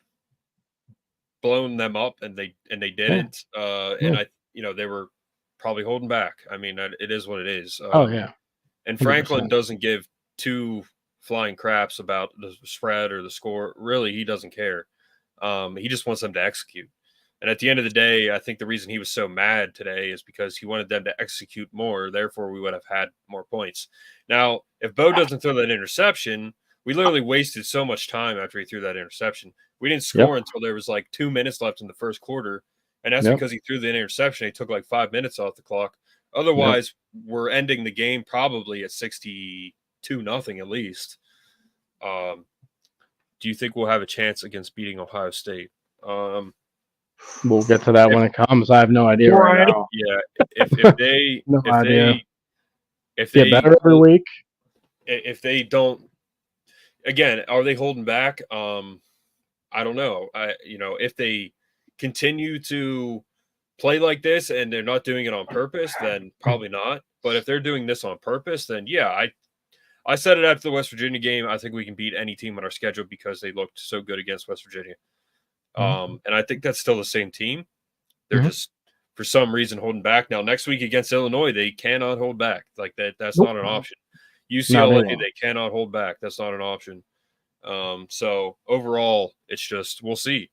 blown them up and they didn't. And they were probably holding back. I mean, it is what it is. Oh yeah. And Franklin 100%. doesn't give 2 flying craps about the spread or the score. Really, he doesn't care. He just wants them to execute. And at the end of the day, I think the reason he was so mad today is because he wanted them to execute more. Therefore, we would have had more points. Now, if Bo doesn't throw that interception, we literally wasted so much time after he threw that interception. We didn't score until there was like 2 minutes left in the 1st quarter. And that's because he threw the interception. He took like 5 minutes off the clock. Otherwise, we're ending the game probably at 62-0 at least. Do you think we'll have a chance against beating Ohio State? We'll get to that when it comes. I have no idea right now. Yeah, if they No idea. If they Get better every week. If they don't, again, are they holding back? I don't know. If they continue to play like this and they're not doing it on purpose, then probably not. But if they're doing this on purpose, then yeah, I said it after the West Virginia game. I think we can beat any team on our schedule because they looked so good against West Virginia. And I think that's still the same team. They're just for some reason holding back. Now next week against Illinois, they cannot hold back. Like that's not an option. UCLA, they cannot hold back. That's not an option. So overall, it's just we'll see.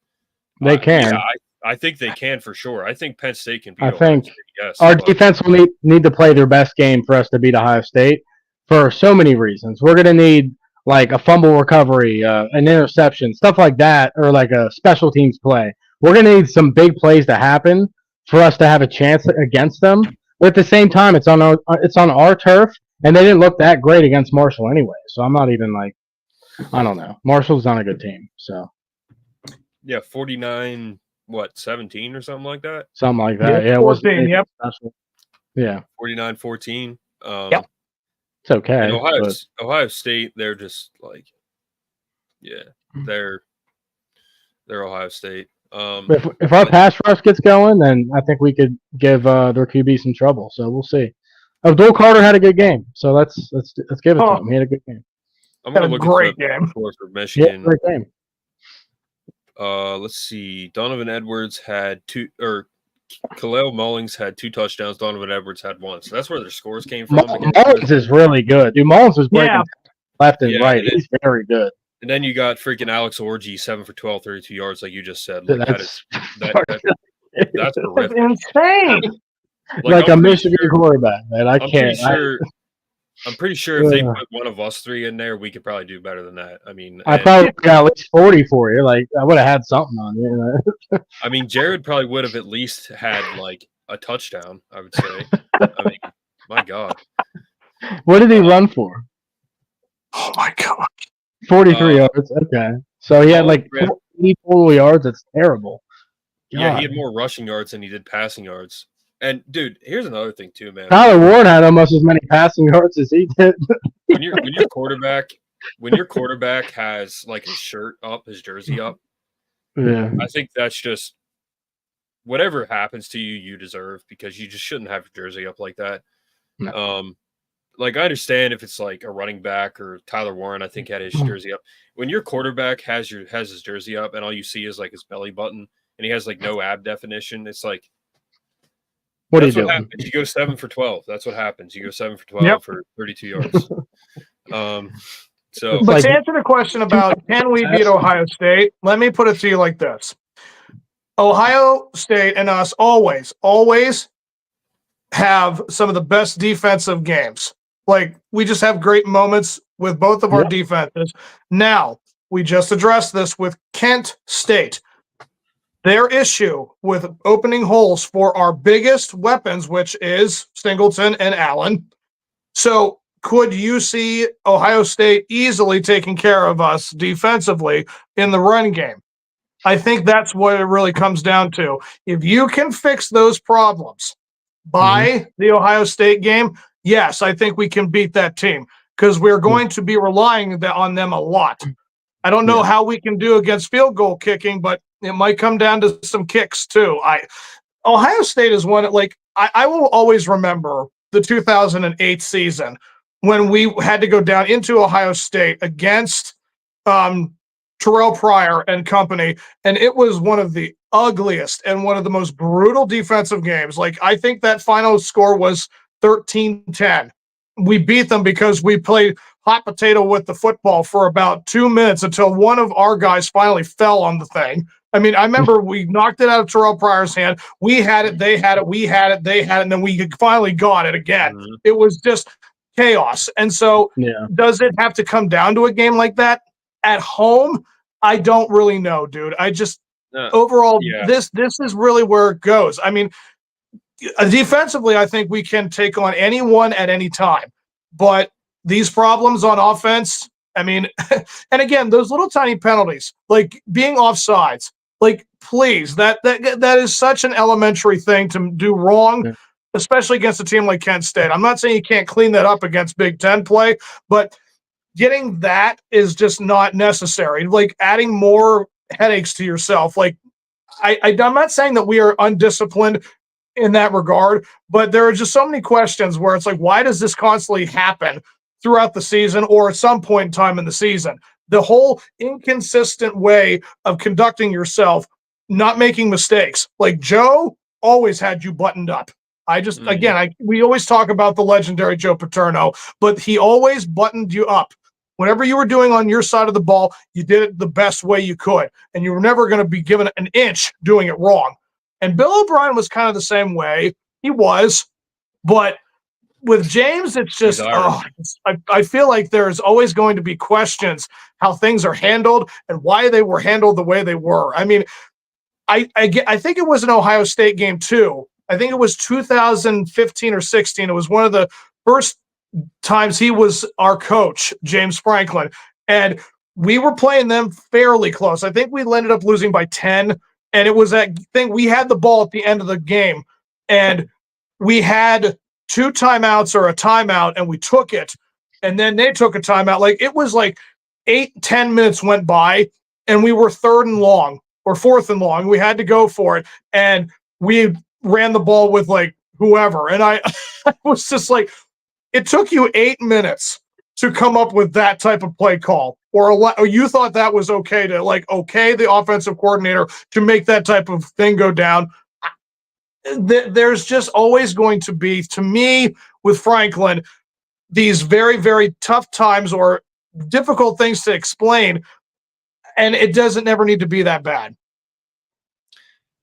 They can. Yeah, I think they can for sure. I think Penn State can beat I Ohio think State, yes, our defense will need to play their best game for us to beat Ohio State for so many reasons. We're going to need like a fumble recovery, an interception, stuff like that, or like a special teams play. We're going to need some big plays to happen for us to have a chance against them. But at the same time, it's on our turf, and they didn't look that great against Marshall anyway. So I'm not even like, I don't know. Marshall's not a good team. So yeah, 49-17 or something like that. Something like that. Yeah, 14, yep. Special. Yeah, 49-14. Yep. It's okay. And Ohio State, they're just like, yeah, they're Ohio State. If our pass rush gets going, then I think we could give their QB some trouble. So we'll see. Abdul Carter had a good game, so let's give it to him. He had a good game. I'm gonna look great at game for Michigan. Yeah, great game. Let's see. Donovan Edwards had 2, or Khalil Mullings had 2 touchdowns. Donovan Edwards had 1. So that's where their scores came from. Mullings is really good. Dude, Mullings was breaking left and right. He's very good. And then you got freaking Alex Orji, 7 for 12, 32 yards, like you just said. Like that's horrific. Insane. Like a Michigan quarterback, man. I can't. I'm pretty sure if they put one of us 3 in there, we could probably do better than that. I mean, I probably got at least 40 for you. Like I would have had something on you. I mean, Jared probably would have at least had like a touchdown. I would say. I mean, my God. What did he run for? Oh my God. 43 yards. Okay, so he had like 44 yards. That's terrible. God. Yeah, he had more rushing yards than he did passing yards. And dude, here's another thing too, man. Tyler Warren had almost as many passing yards as he did. when your quarterback has like his shirt up, his jersey up, yeah, I think that's just whatever happens to you, you deserve, because you just shouldn't have your jersey up like that. No. Like I understand if it's like a running back or Tyler Warren, I think had his jersey up. When your quarterback has his jersey up and all you see is like his belly button, and he has like no ab definition. It's like, what are you that's what doing? happens. You go 7 for 12. That's what happens. You go 7 for 12 for 32 yards. So, but to answer the question about can we beat Ohio State, let me put it to you like this. Ohio State and us always have some of the best defensive games. Like, we just have great moments with both of our defenses. Now, we just addressed this with Kent State. Their issue with opening holes for our biggest weapons, which is Singleton and Allen. So could you see Ohio State easily taking care of us defensively in the run game? I think that's what it really comes down to. If you can fix those problems by the Ohio State game, yes, I think we can beat that team because we're going to be relying on them a lot. I don't know how we can do against field goal kicking, but it might come down to some kicks too. Ohio State is one, like, I will always remember the 2008 season when we had to go down into Ohio State against Terrell Pryor and company, and it was one of the ugliest and one of the most brutal defensive games. Like, I think that final score was 13-10. We beat them because we played hot potato with the football for about 2 minutes until one of our guys finally fell on the thing. I mean, I remember we knocked it out of Terrell Pryor's hand. We had it, they had it, we had it, they had it, and then we finally got it again. It was just chaos. And so does it have to come down to a game like that at home? I don't really know, dude. I just overall, this is really where it goes. I mean, defensively, I think we can take on anyone at any time. But these problems on offense, I mean, and again, those little tiny penalties, like being offsides, like, please, that is such an elementary thing to do wrong, especially against a team like Kent State. I'm not saying you can't clean that up against Big Ten play, but getting that is just not necessary. Like, adding more headaches to yourself. Like, I'm not saying that we are undisciplined in that regard, but there are just so many questions where it's like, why does this constantly happen throughout the season or at some point in time in the season? The whole inconsistent way of conducting yourself, not making mistakes. Like, Joe always had you buttoned up. We always talk about the legendary Joe Paterno, but he always buttoned you up. Whatever you were doing on your side of the ball, you did it the best way you could, and you were never going to be given an inch doing it wrong. And Bill O'Brien was kind of the same way. He was, but with James, it's just, I feel like there's always going to be questions how things are handled and why they were handled the way they were. I mean, I think it was an Ohio State game too. I think it was 2015 or 16. It was one of the first times he was our coach, James Franklin, and we were playing them fairly close. I think we ended up losing by 10. And it was that thing, we had the ball at the end of the game, and we had 2 timeouts or a timeout, and we took it, and then they took a timeout. Like, it was like 8-10 minutes went by, and we were 3rd and long or 4th and long. We had to go for it, and we ran the ball with, like, whoever. And I was just like, it took you 8 minutes to come up with that type of play call, or you thought that was okay to, like, okay, the offensive coordinator to make that type of thing go down. There's just always going to be, to me, with Franklin, these very, very tough times or difficult things to explain, and it doesn't never need to be that bad.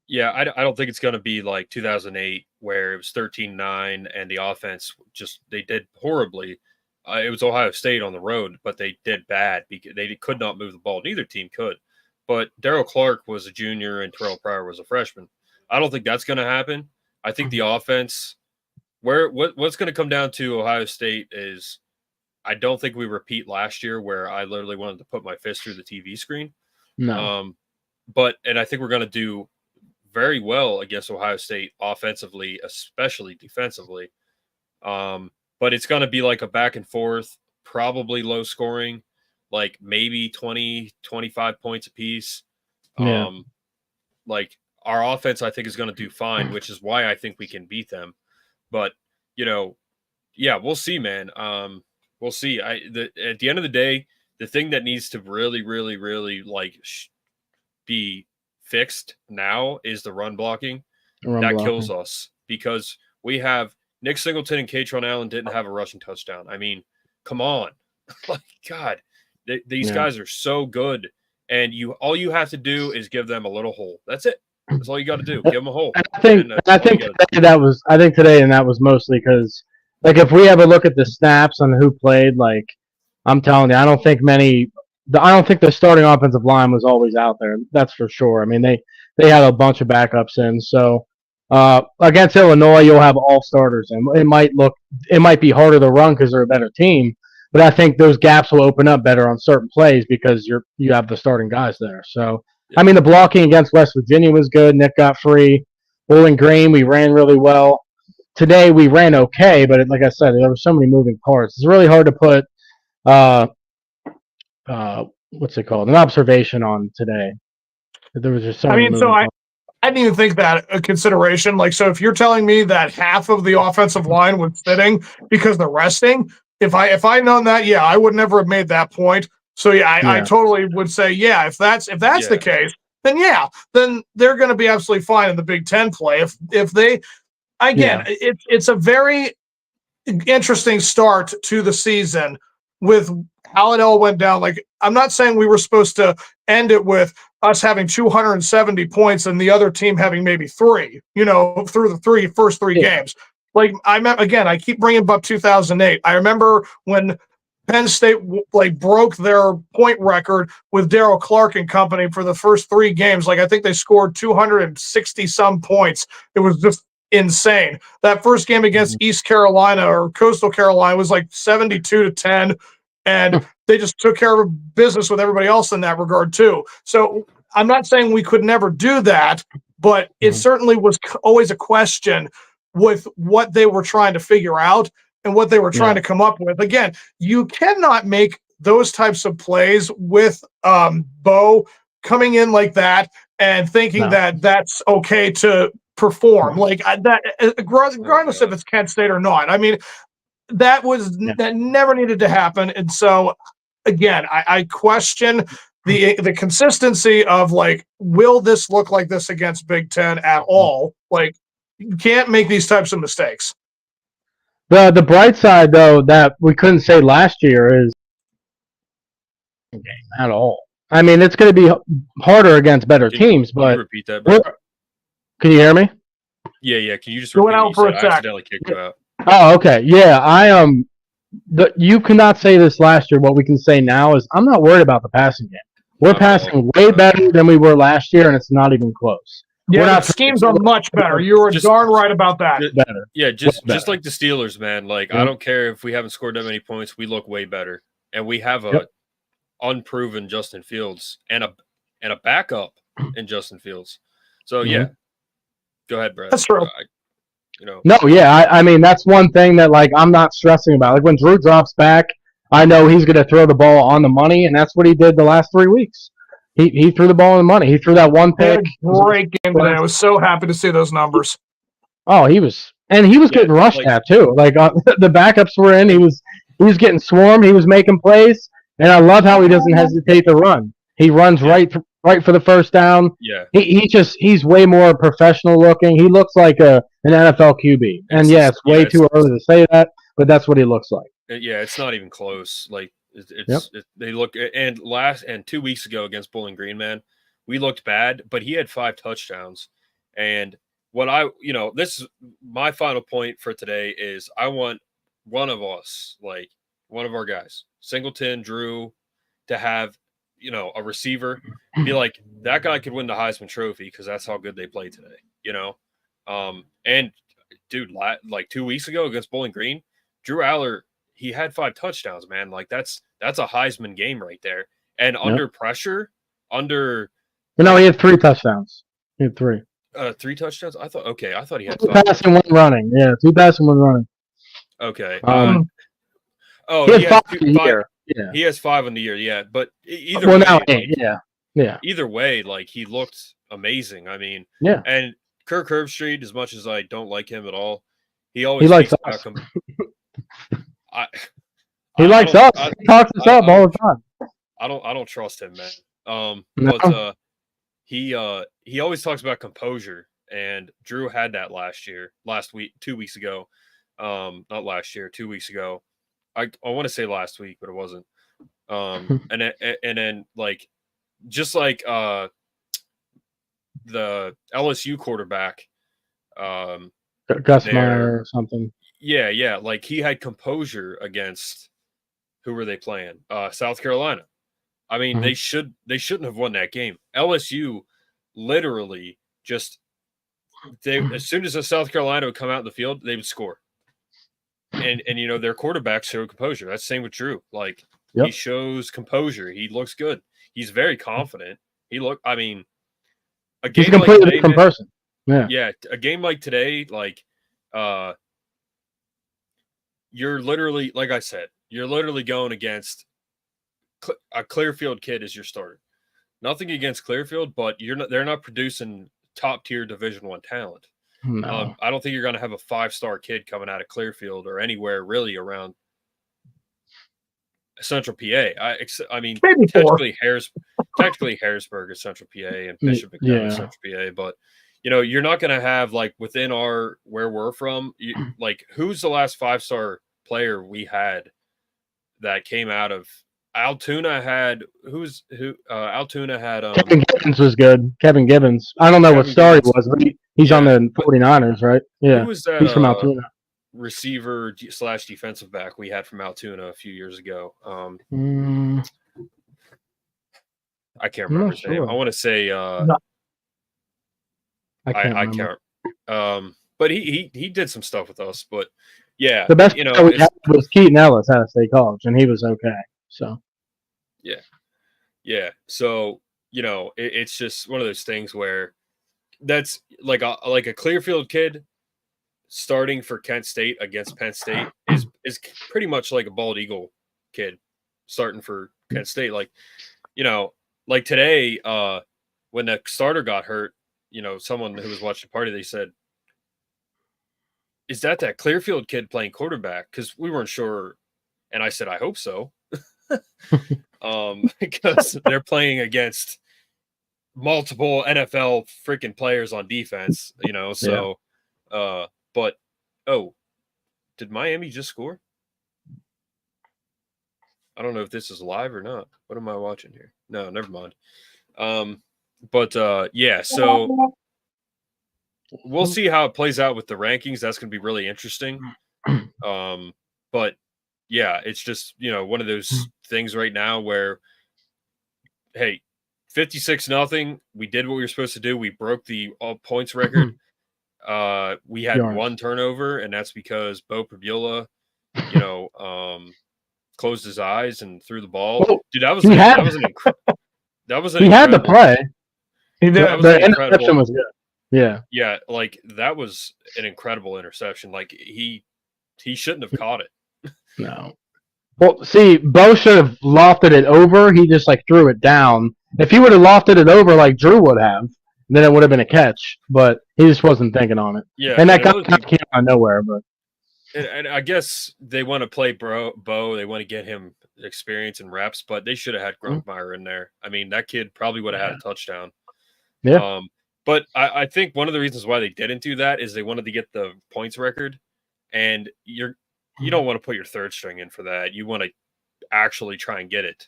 Yeah, I don't think it's going to be like 2008 where it was 13-9 and the offense just, they did horribly. It was Ohio State on the road, but they did bad because they could not move the ball. Neither team could. But Darryl Clark was a junior and Terrell Pryor was a freshman. I don't think that's going to happen. I think the offense, what's going to come down to Ohio State is, I don't think we repeat last year where I literally wanted to put my fist through the TV screen. No. And I think we're going to do very well against Ohio State offensively, especially defensively. But it's going to be like a back and forth, probably low scoring, like maybe 20, 25 points apiece. Like, our offense, I think, is going to do fine, which is why I think we can beat them. But, we'll see, man. We'll see. At the end of the day, the thing that needs to really, really, really, like, be fixed now is the run blocking. That kills us because we have Nick Singleton and Katron Allen didn't have a rushing touchdown. I mean, come on. Like, God, these guys are so good. And all you have to do is give them a little hole. That's it. That's all you got to do. Give them a hole. I think today that was mostly because, like, if we have a look at the snaps on who played, like, I'm telling you, I don't think the starting offensive line was always out there. That's for sure. I mean, they had a bunch of backups in. So against Illinois, you'll have all starters, and it might be harder to run because they're a better team. But I think those gaps will open up better on certain plays because you have the starting guys there. So, I mean, the blocking against West Virginia was good. Nick got free. Bowling Green, we ran really well. Today, we ran okay, but like I said, there were so many moving parts. It's really hard to put what's it called? An observation on today. There was just so many moving parts. I didn't even think that a consideration. Like, so if you're telling me that half of the offensive line was sitting because they're resting, if I'd known that, I would never have made that point. So I totally would say, if that's the case, then they're going to be absolutely fine in the Big Ten play. If they, again, it's a very interesting start to the season with how it all went down. Like, I'm not saying we were supposed to end it with us having 270 points and the other team having maybe 3, through the first three games. Like, I keep bringing up 2008. I remember when Penn State broke their point record with Darryl Clark and company for the first 3 games. Like, I think they scored 260 some points. It was just insane. That first game against East Carolina or Coastal Carolina was like 72-10, and they just took care of business with everybody else in that regard too. So I'm not saying we could never do that, but it certainly was always a question with what they were trying to figure out and what they were trying to come up with. Again, you cannot make those types of plays with Bo coming in like that and thinking that that's okay to perform like that, regardless if it's Kent State or not. I mean, that never needed to happen. And so, again, I question the consistency of, like, will this look like this against Big Ten at all? Like, you can't make these types of mistakes. The bright side, though, that we couldn't say last year is game at all. I mean, it's going to be harder against better teams, but can you repeat that, bro? Can you hear me? Yeah. Can you just repeat? Out for a sec. I accidentally kicked you out. Oh, okay. Yeah, you cannot say this last year. What we can say now is I'm not worried about the passing game. We're passing way better than we were last year, and it's not even close. Yeah, the schemes are much better. You were darn right about that. Better. Yeah, just like the Steelers, man. Like, I don't care if we haven't scored that many points. We look way better, and we have a unproven Justin Fields and a backup in Justin Fields. So go ahead, Brad. That's true. I mean, that's one thing that, like, I'm not stressing about. Like, when Drew drops back, I know he's going to throw the ball on the money, and that's what he did the last 3 weeks. He threw the ball on the money. He threw that one pick. Great game today. I was so happy to see those numbers. Oh, he was getting rushed at too. Like, the backups were in. He was getting swarmed. He was making plays, and I love how he doesn't hesitate to run. He runs right for the first down. Yeah. He's way more professional looking. He looks like an NFL QB. And it's way too early to say that, but that's what he looks like. Yeah, it's not even close. Like, they look, and 2 weeks ago against Bowling Green, man, we looked bad, but he had 5 touchdowns. And this is my final point for today is I want one of us, like one of our guys, Singleton, Drew, to have, a receiver be like, that guy could win the Heisman Trophy because that's how good they played today, And dude, like 2 weeks ago against Bowling Green, Drew Aller, he had 5 touchdowns, man. Like, that's a Heisman game right there. And under pressure, he had 3 touchdowns. He had 3. 3 touchdowns? I thought he had 5. 2 passing, 1 running. Yeah, 2 passing, 1 running. Okay. He had 5 in the year. Yeah. He has 5 in the year, yeah. But either way, now 8, yeah. Either way, like, he looked amazing. I mean, and Kirk Herbstreit, as much as I don't like him at all, he likes us. He likes us. He talks us up all the time. I don't trust him, man. No. But he always talks about composure, and Drew had that last week, 2 weeks ago. Not last year, 2 weeks ago. I want to say last week, but it wasn't. And then like, just like the LSU quarterback, Gus Meyer or something. Yeah. Like, he had composure against, who were they playing? South Carolina. I mean, they shouldn't have won that game. LSU literally just, as soon as the South Carolina would come out in the field, they would score. And their quarterbacks show composure. That's the same with Drew. Like, he shows composure. He looks good. He's very confident. He's a completely different person. Yeah. A game like today, like, you're literally, like I said, you're literally going against a Clearfield kid as your starter. Nothing against Clearfield, but they're not producing top tier Division I talent. No. I don't think you're going to have a 5-star kid coming out of Clearfield or anywhere really around Central PA. I mean, technically Harrisburg is Central PA and Bishop McDowell is Central PA, but you're not going to have, like, within where we're from, like, who's the last 5-star player we had that came out of Altoona? Altoona had Kevin Gibbons was good. Kevin Gibbons. I don't know what star he was, but he's on the 49ers, right? Yeah. Who was that? He's from Altoona. Receiver / defensive back we had from Altoona a few years ago. I can't remember his name. I want to say I can't. But he did some stuff with us. But yeah, the best we had was Keaton Ellis out of State College, and he was okay. So yeah. So it's just one of those things where that's like a Clearfield kid starting for Kent State against Penn State is pretty much like a bald eagle kid starting for Kent State. Like, like today, when the starter got hurt, someone who was watching the party, they said, "Is that Clearfield kid playing quarterback?" Because we weren't sure, and I said, "I hope so," because they're playing against multiple NFL freaking players on defense, So, but did Miami just score? I don't know if this is live or not. What am I watching here? No, never mind. Yeah, so we'll see how it plays out with the rankings. That's going to be really interesting. But yeah, it's just, one of those things right now where, hey, 56-0, we did what we were supposed to do. We broke the all points record. We had one turnover, and that's because Bo Pribula, closed his eyes and threw the ball. Dude, that was he had to play. The interception was good. Yeah, like, that was an incredible interception. Like, he shouldn't have caught it. No. Well, see, Bo should have lofted it over. He just, like, threw it down. If he would have lofted it over like Drew would have, then it would have been a catch. But he just wasn't thinking on it. Yeah, and that guy came out of nowhere. But and I guess they want to play Bo. They want to get him experience and reps, but they should have had Grunkmeyer in there. I mean, that kid probably would have had a touchdown. Yeah. But I think one of the reasons why they didn't do that is they wanted to get the points record, and you don't want to put your third string in for that. You want to actually try and get it.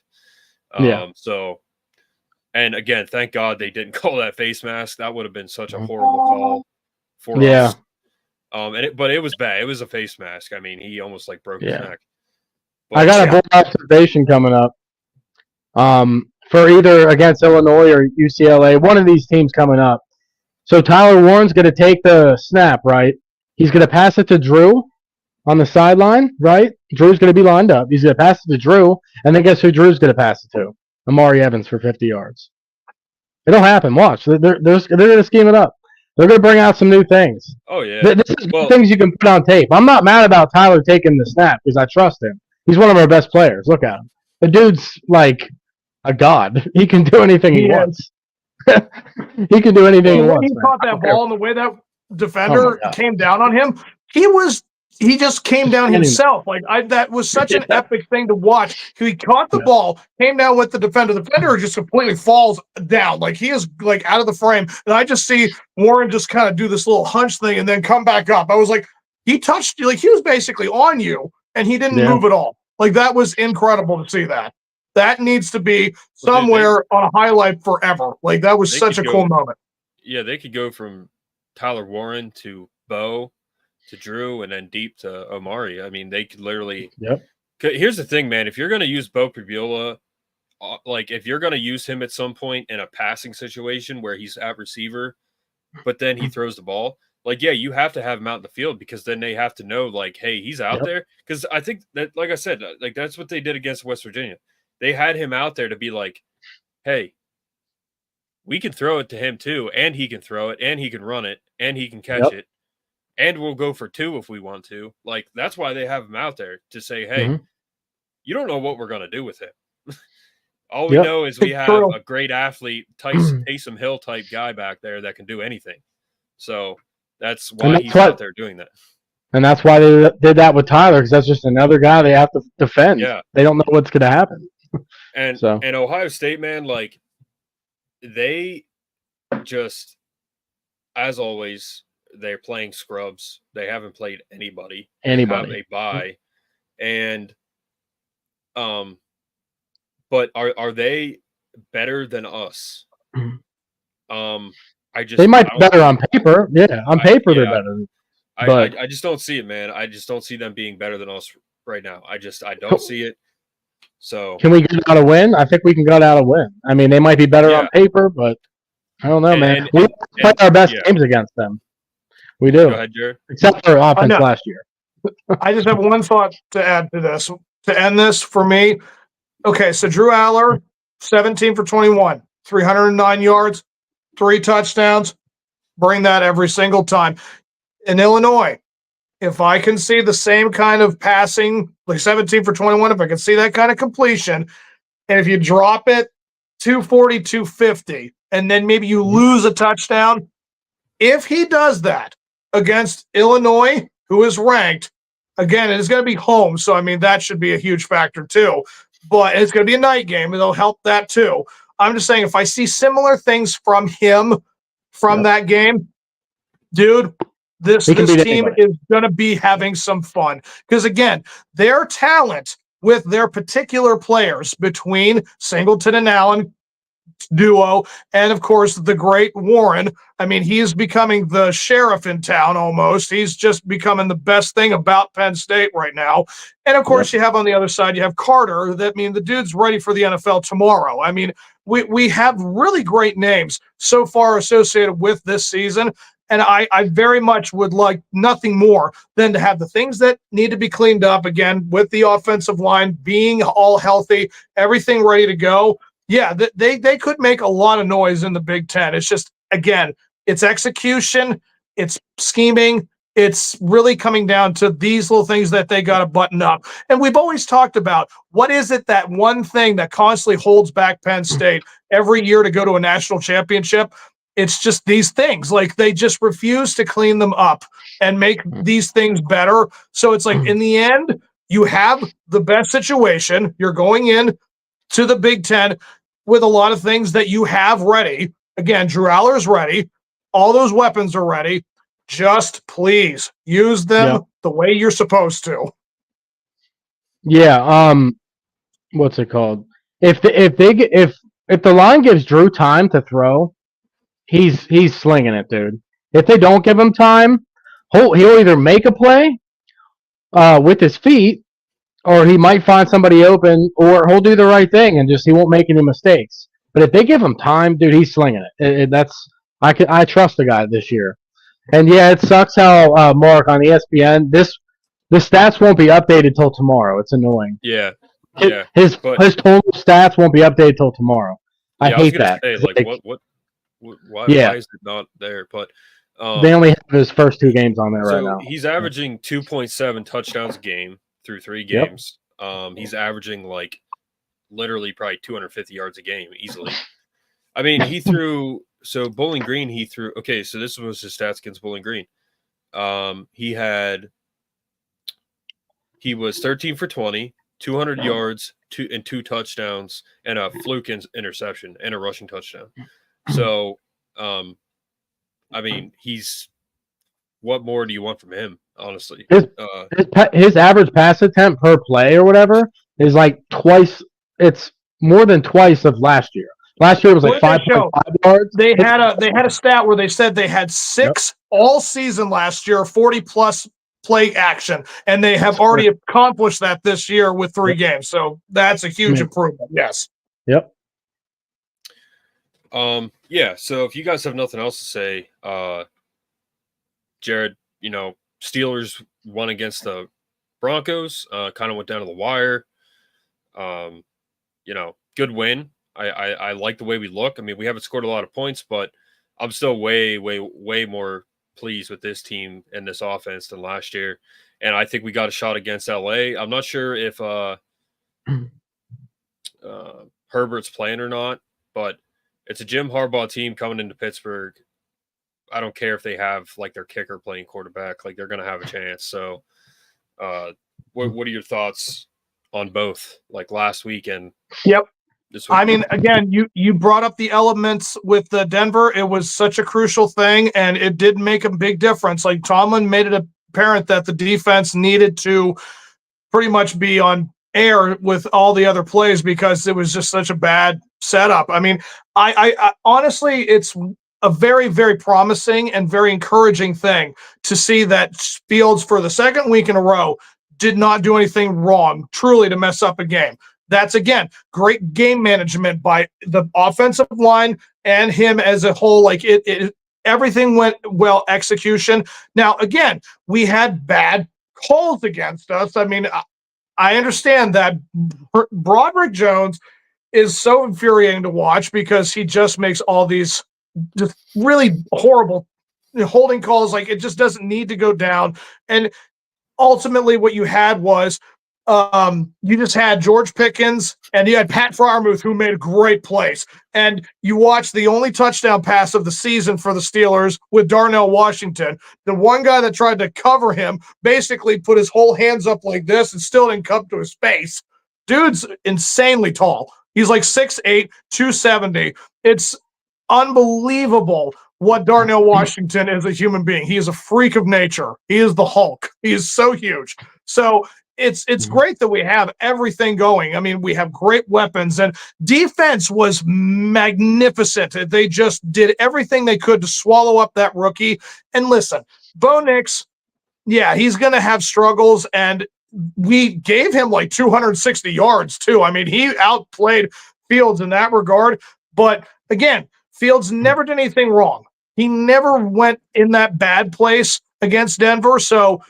So, and again, thank God they didn't call that face mask. That would have been such a horrible call for us. But it was bad. It was a face mask. I mean, he almost broke his neck. But, I got a bold observation coming up. For either against Illinois or UCLA, one of these teams coming up. So Tyler Warren's going to take the snap, right? He's going to pass it to Drew on the sideline, right? Drew's going to be lined up. He's going to pass it to Drew, and then guess who Drew's going to pass it to? Amari Evans for 50 yards. It'll happen. Watch. They're going to scheme it up. They're going to bring out some new things. Oh, yeah. This is things you can put on tape. I'm not mad about Tyler taking the snap because I trust him. He's one of our best players. Look at him. The dude's like a god. He can do anything he wants. He can do anything he wants. He caught that ball and the way that defender came down on him, he was he just came down himself. That was such an epic thing to watch. He caught the ball, came down with the defender. The defender just completely falls down. Like he is like out of the frame. And I just see Warren just kind of do this little hunch thing and then come back up. I was like, he touched you. Like he was basically on you and he didn't move at all. Like that was incredible to see that. That needs to be somewhere on a highlight forever. Like that was such a cool moment. Yeah, they could go from Tyler Warren to Bo to Drew and then deep to Omari. I mean, they could literally. Yep. Here's the thing, man. If you're going to use Bo Pribula, like if you're going to use him at some point in a passing situation where he's at receiver, but then he throws the ball, like, yeah, you have to have him out in the field because then they have to know, like, hey, he's out there. Because I think that, like I said, like that's what they did against West Virginia. They had him out there to be like, hey, we can throw it to him too, and he can throw it, and he can run it, and he can catch it. And we'll go for 2 if we want to. Like, that's why they have him out there to say, hey, you don't know what we're going to do with him. All we know is we have a great athlete, Taysom Hill type guy back there that can do anything. So that's why he's out there doing that. And that's why they did that with Tyler, because that's just another guy they have to defend. Yeah. They don't know what's going to happen. And Ohio State, man, like, they just, as always, they're playing scrubs. They haven't played anybody. They have a bye. And but are they better than us? They might be better on paper. Yeah, on paper they're better. But I just don't see it, man. I just don't see them being better than us right now. I don't see it. So can we get out a win? I think we can get out a win. I mean, they might be better on paper, but I don't know, man. We play our best games against them. We do. Go ahead, Jared. Except for offense last year. I just have one thought to add to this. To end this for me, okay, so Drew Aller, 17 for 21, 309 yards, 3 touchdowns. Bring that every single time. In Illinois, if I can see the same kind of passing, like 17 for 21, if I can see that kind of completion, and if you drop it 240, 250, and then maybe you lose a touchdown, if he does that against Illinois, who is ranked, again, it is going to be home, so I mean that should be a huge factor too. But it's going to be a night game, and it'll help that too. I'm just saying, if I see similar things from him from that game, dude, this team is going to be having some fun. Because again, their talent with their particular players between Singleton and Allen duo, and of course the great Warren. I mean, he is becoming the sheriff in town almost. He's just becoming the best thing about Penn State right now. And of course, you have on the other side, you have Carter. That mean the dude's ready for the NFL tomorrow. I mean, we have really great names so far associated with this season. And I very much would like nothing more than to have the things that need to be cleaned up again with the offensive line being all healthy, everything ready to go. Yeah, they could make a lot of noise in the Big Ten. It's just, again, it's execution, it's scheming, it's really coming down to these little things that they got to button up. And we've always talked about what is it, that one thing that constantly holds back Penn State every year to go to a national championship? It's just these things. Like, they just refuse to clean them up and make these things better. So it's like, in the end, you have the best situation. You're going in to the Big Ten with a lot of things that you have ready. Again, Drew Aller's ready. All those weapons are ready. Just please use them the way you're supposed to. Yeah. What's it called? If the line gives Drew time to throw, he's slinging it, dude. If they don't give him time, he'll either make a play with his feet, or he might find somebody open, or he'll do the right thing and he won't make any mistakes. But if they give him time, dude, he's slinging it. I trust the guy this year. And yeah, it sucks how Mark on ESPN, the stats won't be updated till tomorrow. It's annoying. Yeah. His total stats won't be updated till tomorrow. I hate that. Say, why is it not there? But they only have his first 2 games on there right now. He's averaging 2.7 touchdowns a game through 3 games. He's averaging like literally probably 250 yards a game easily. I mean, he threw Bowling Green. Okay, so this was his stats against Bowling Green. He had he was 13 for 20, 200 yards, and 2 touchdowns, and a fluke interception and a rushing touchdown. So, I mean, what more do you want from him, honestly? His average pass attempt per play or whatever is like twice. It's more than twice of last year. Last year it was like 5.5 yards. They had a stat where they said they had 6 all season last year, 40+ play action, and they have already accomplished that this year with 3 games. So that's a huge improvement. Yes. Yep. Yeah. So if you guys have nothing else to say, Jared, Steelers won against the Broncos, kind of went down to the wire. Good win. I like the way we look. I mean, we haven't scored a lot of points, but I'm still way, way, way more pleased with this team and this offense than last year. And I think we got a shot against LA. I'm not sure if Herbert's playing or not, but it's a Jim Harbaugh team coming into Pittsburgh. I don't care if they have like their kicker playing quarterback, like they're going to have a chance. So what are your thoughts on both, like last week and this week? I mean, again, you brought up the elements with Denver. It was such a crucial thing, and it did make a big difference. Like Tomlin made it apparent that the defense needed to pretty much be on air with all the other plays because it was just such a bad setup. I mean, I honestly, it's a very, very promising and very encouraging thing to see that Fields for the second week in a row did not do anything wrong, truly, to mess up a game. That's, again, great game management by the offensive line and him as a whole. Like everything went well, execution. Now, again, we had bad calls against us. I mean, I understand that Broderick Jones is so infuriating to watch because he just makes all these just really horrible holding calls. Like it just doesn't need to go down. And ultimately what you had was you just had George Pickens and you had Pat Freiermuth, who made great plays. And you watched the only touchdown pass of the season for the Steelers with Darnell Washington. The one guy that tried to cover him basically put his whole hands up like this and still didn't come to his face. Dude's insanely tall. He's like 6'8", 270. It's unbelievable what Darnell Washington is a human being. He is a freak of nature. He is the Hulk. He is so huge. So it's great that we have everything going. I mean, we have great weapons, and defense was magnificent. They just did everything they could to swallow up that rookie. And listen, Bo Nix, yeah, he's going to have struggles, and we gave him like 260 yards too. I mean, he outplayed Fields in that regard. But again, Fields never did anything wrong. He never went in that bad place against Denver. So,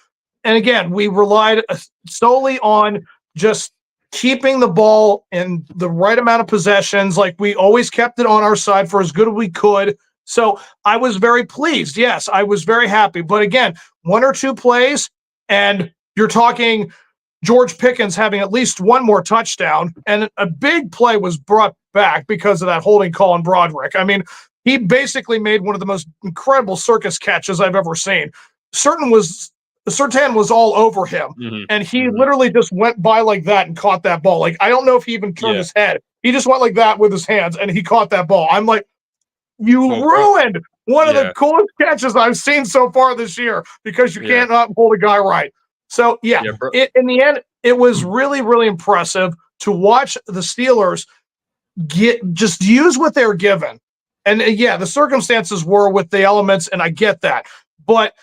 and again, we relied solely on just keeping the ball in the right amount of possessions. Like we always kept it on our side for as good as we could. So I was very pleased. Yes, I was very happy. But again, 1 or 2 plays, and you're talking George Pickens having at least one more touchdown, and a big play was brought back because of that holding call on Broderick. I mean, he basically made one of the most incredible circus catches I've ever seen. Surtain was all over him, and he literally just went by like that and caught that ball. Like, I don't know if he even turned his head. He just went like that with his hands, and he caught that ball. I'm like, you ruined one of the coolest catches I've seen so far this year because you can't not hold a guy right. So, in the end, it was really, really impressive to watch the Steelers just use what they were given. And, the circumstances were with the elements, and I get that. But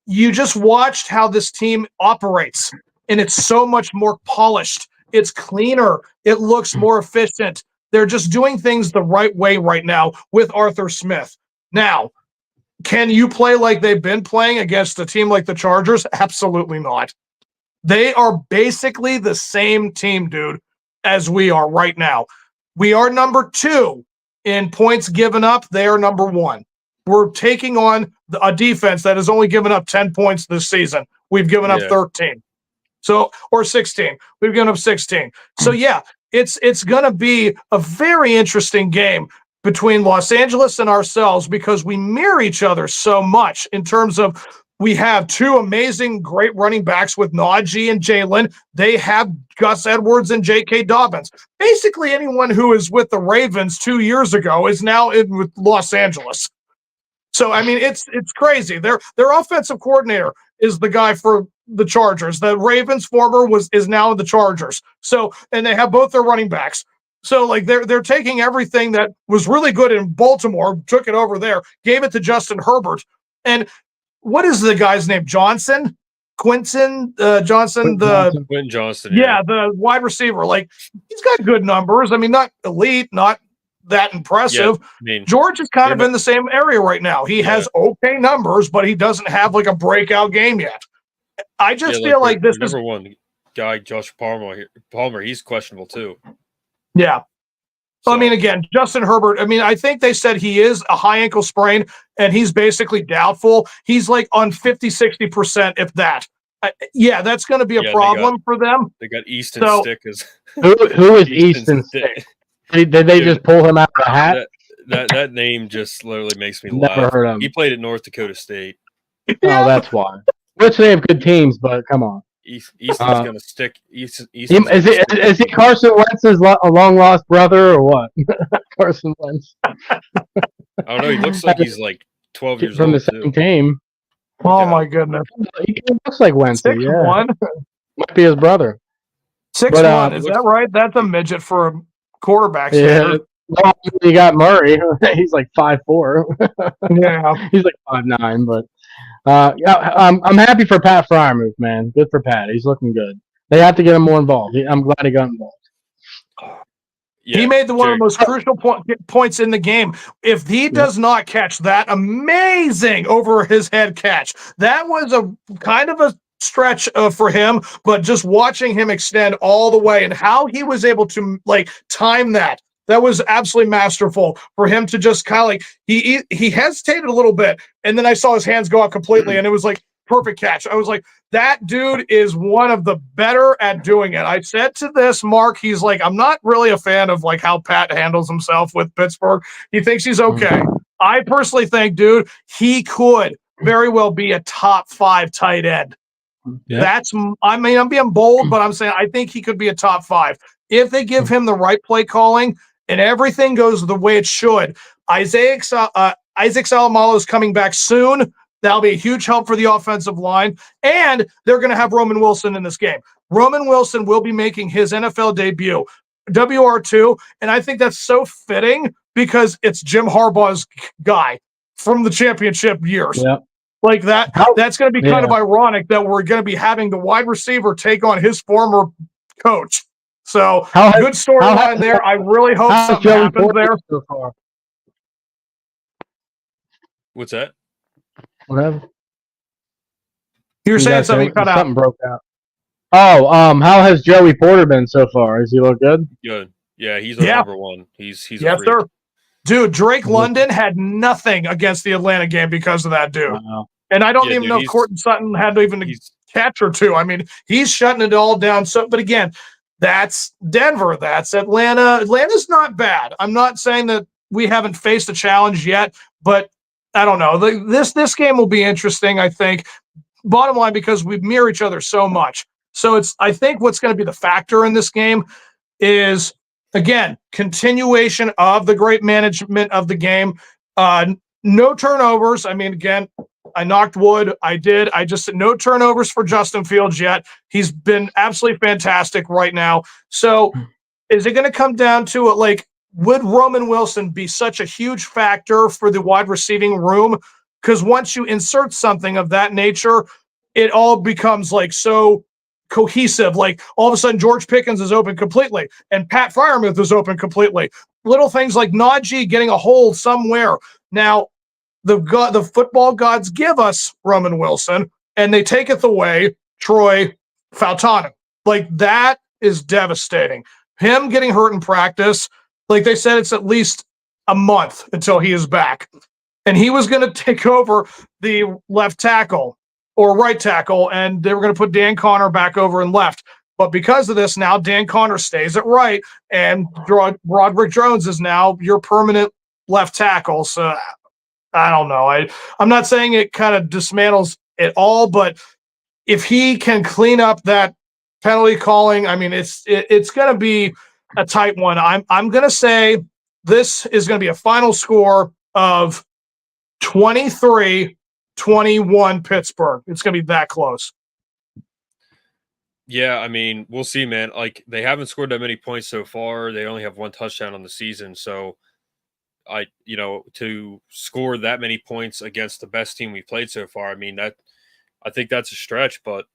you just watched how this team operates, and it's so much more polished. It's cleaner. It looks more efficient. They're just doing things the right way right now with Arthur Smith. Now, can you play like they've been playing against a team like the Chargers? Absolutely not. They are basically the same team, dude, as we are right now. We are number 2 in points given up. They are number 1. We're taking on a defense that has only given up 10 points this season. We've given up 13. Or 16. We've given up 16. So, it's going to be a very interesting game between Los Angeles and ourselves because we mirror each other so much in terms of We have two amazing, great running backs with Najee and Jalen. They have Gus Edwards and J.K. Dobbins. Basically, anyone who is with the Ravens 2 years ago is now in with Los Angeles. So, I mean, it's crazy. Their offensive coordinator is the guy for the Chargers. The Ravens former is now in the Chargers. So, and they have both their running backs. So, like, they're taking everything that was really good in Baltimore, took it over there, gave it to Justin Herbert. And what is the guy's name? Johnson? Quentin Johnson? Quentin Johnson. Yeah, the wide receiver. Like, he's got good numbers. I mean, not elite, not that impressive. Yeah, I mean, George is kind of in the same area right now. He has okay numbers, but he doesn't have like a breakout game yet. I just feel like this is number one guy, Josh Palmer. He's questionable too. Yeah. So, I mean, again, Justin Herbert, I mean, I think they said he is a high ankle sprain, and he's basically doubtful. He's like on 50, 60%, if that. Yeah, that's going to be a problem for them. They got Easton Stick as who is Easton Stick? Did they just pull him out of the hat? That name just literally makes me Never laugh. heard of him. He played at North Dakota State. Oh, that's why. Which they have good teams, but come on. Easton's going to stick. Is he Carson Wentz's long lost brother or what? Carson Wentz. I don't know. He looks like he's like 12 years from old. From the same team. Oh, my goodness. He looks like Wentz. 6'1". Might be his brother. 6'1". Is that right? That's a midget for a quarterback. Yeah. Well, you got Murray. He's like 5'4". Yeah. He's like 5'9", but I'm happy for Pat Freiermuth, man. Good for Pat. He's looking good. They have to get him more involved. I'm glad he got involved. Yeah, he made one of the most crucial points in the game. If he does not catch that amazing over his head catch, that was a kind of a stretch for him, but just watching him extend all the way and how he was able to like time that was absolutely masterful for him to just kind of like he hesitated a little bit, and then I saw his hands go out completely, and it was like perfect catch. I was like, that dude is one of the better at doing it. I said to this Mark, he's like, I'm not really a fan of like how Pat handles himself with Pittsburgh. He thinks he's okay. I personally think, dude, he could very well be a top 5 tight end. Yeah. I'm being bold, but I'm saying I think he could be a top 5 if they give him the right play calling and everything goes the way it should. Isaac Salomalo is coming back soon. That'll be a huge help for the offensive line, and they're going to have Roman Wilson in this game. Roman Wilson will be making his NFL debut, WR2, and I think that's so fitting because it's Jim Harbaugh's guy from the championship years. Yeah. Like that, that's going to be kind of ironic that we're going to be having the wide receiver take on his former coach. So good storyline there. I really hope something happens there. So far? What's that? Whatever. You're saying something cut out. Something broke out. Oh, how has Joey Porter been so far? Has he looked good? Good. Yeah, he's our number one. He's yes, sir. Dude, Drake London had nothing against the Atlanta game because of that dude. Wow. And I don't even know if Courtland Sutton had to even catch or two. I mean, he's shutting it all down. So, but again, that's Denver. That's Atlanta. Atlanta's not bad. I'm not saying that we haven't faced a challenge yet, but I don't know. This game will be interesting, I think. Bottom line, because we mirror each other so much. So I think what's going to be the factor in this game is, again, continuation of the great management of the game. No turnovers. I mean, again, I knocked wood. I just said no turnovers for Justin Fields yet. He's been absolutely fantastic right now. So is it going to come down to it? Like, would Roman Wilson be such a huge factor for the wide receiving room? Because once you insert something of that nature, it all becomes like so cohesive. Like all of a sudden, George Pickens is open completely, and Pat Freiermuth is open completely. Little things like Najee getting a hold somewhere. Now, the football gods give us Roman Wilson, and they taketh away Troy Fautanu. Like that is devastating. Him getting hurt in practice. Like they said, it's at least a month until he is back. And he was going to take over the left tackle or right tackle, and they were going to put Dan Connor back over in left. But because of this, now Dan Connor stays at right, and Broderick Jones is now your permanent left tackle. So I don't know. I'm not saying it kind of dismantles it all, but if he can clean up that penalty calling, I mean, it's going to be a tight one. I'm going to say this is going to be a final score of 23-21 Pittsburgh. It's going to be that close. Yeah, I mean, we'll see, man. Like, they haven't scored that many points so far. They only have one touchdown on the season. So, to score that many points against the best team we played so far, I mean, I think that's a stretch, but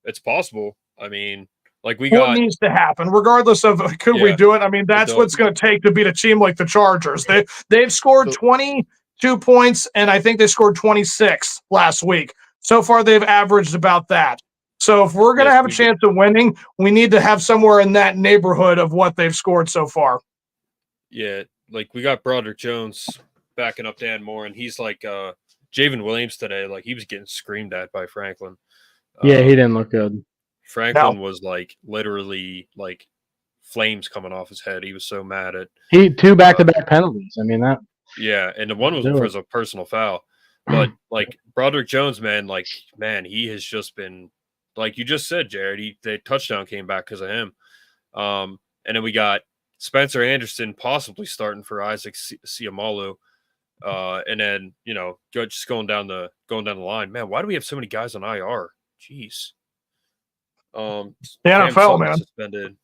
it's possible. I mean, like what needs to happen, regardless of could we do it? I mean, that's what's going to take to beat a team like the Chargers. They've scored 22 points, and I think they scored 26 last week. So far, they've averaged about that. So if we're going to have a chance of winning, we need to have somewhere in that neighborhood of what they've scored so far. Yeah, like we got Broderick Jones backing up Dan Moore, and he's like Javen Williams today. Like he was getting screamed at by Franklin. Yeah, he didn't look good. Franklin was like literally like flames coming off his head. He was so mad at two back-to-back penalties. I mean that. Yeah, and the one was a personal foul. But like Broderick Jones, man, he has just been. Like you just said, Jared, the touchdown came back because of him. And then we got Spencer Anderson possibly starting for Isaac Siamalu. And then, just going down the line. Man, why do we have so many guys on IR? Jeez. The NFL, man. Suspended.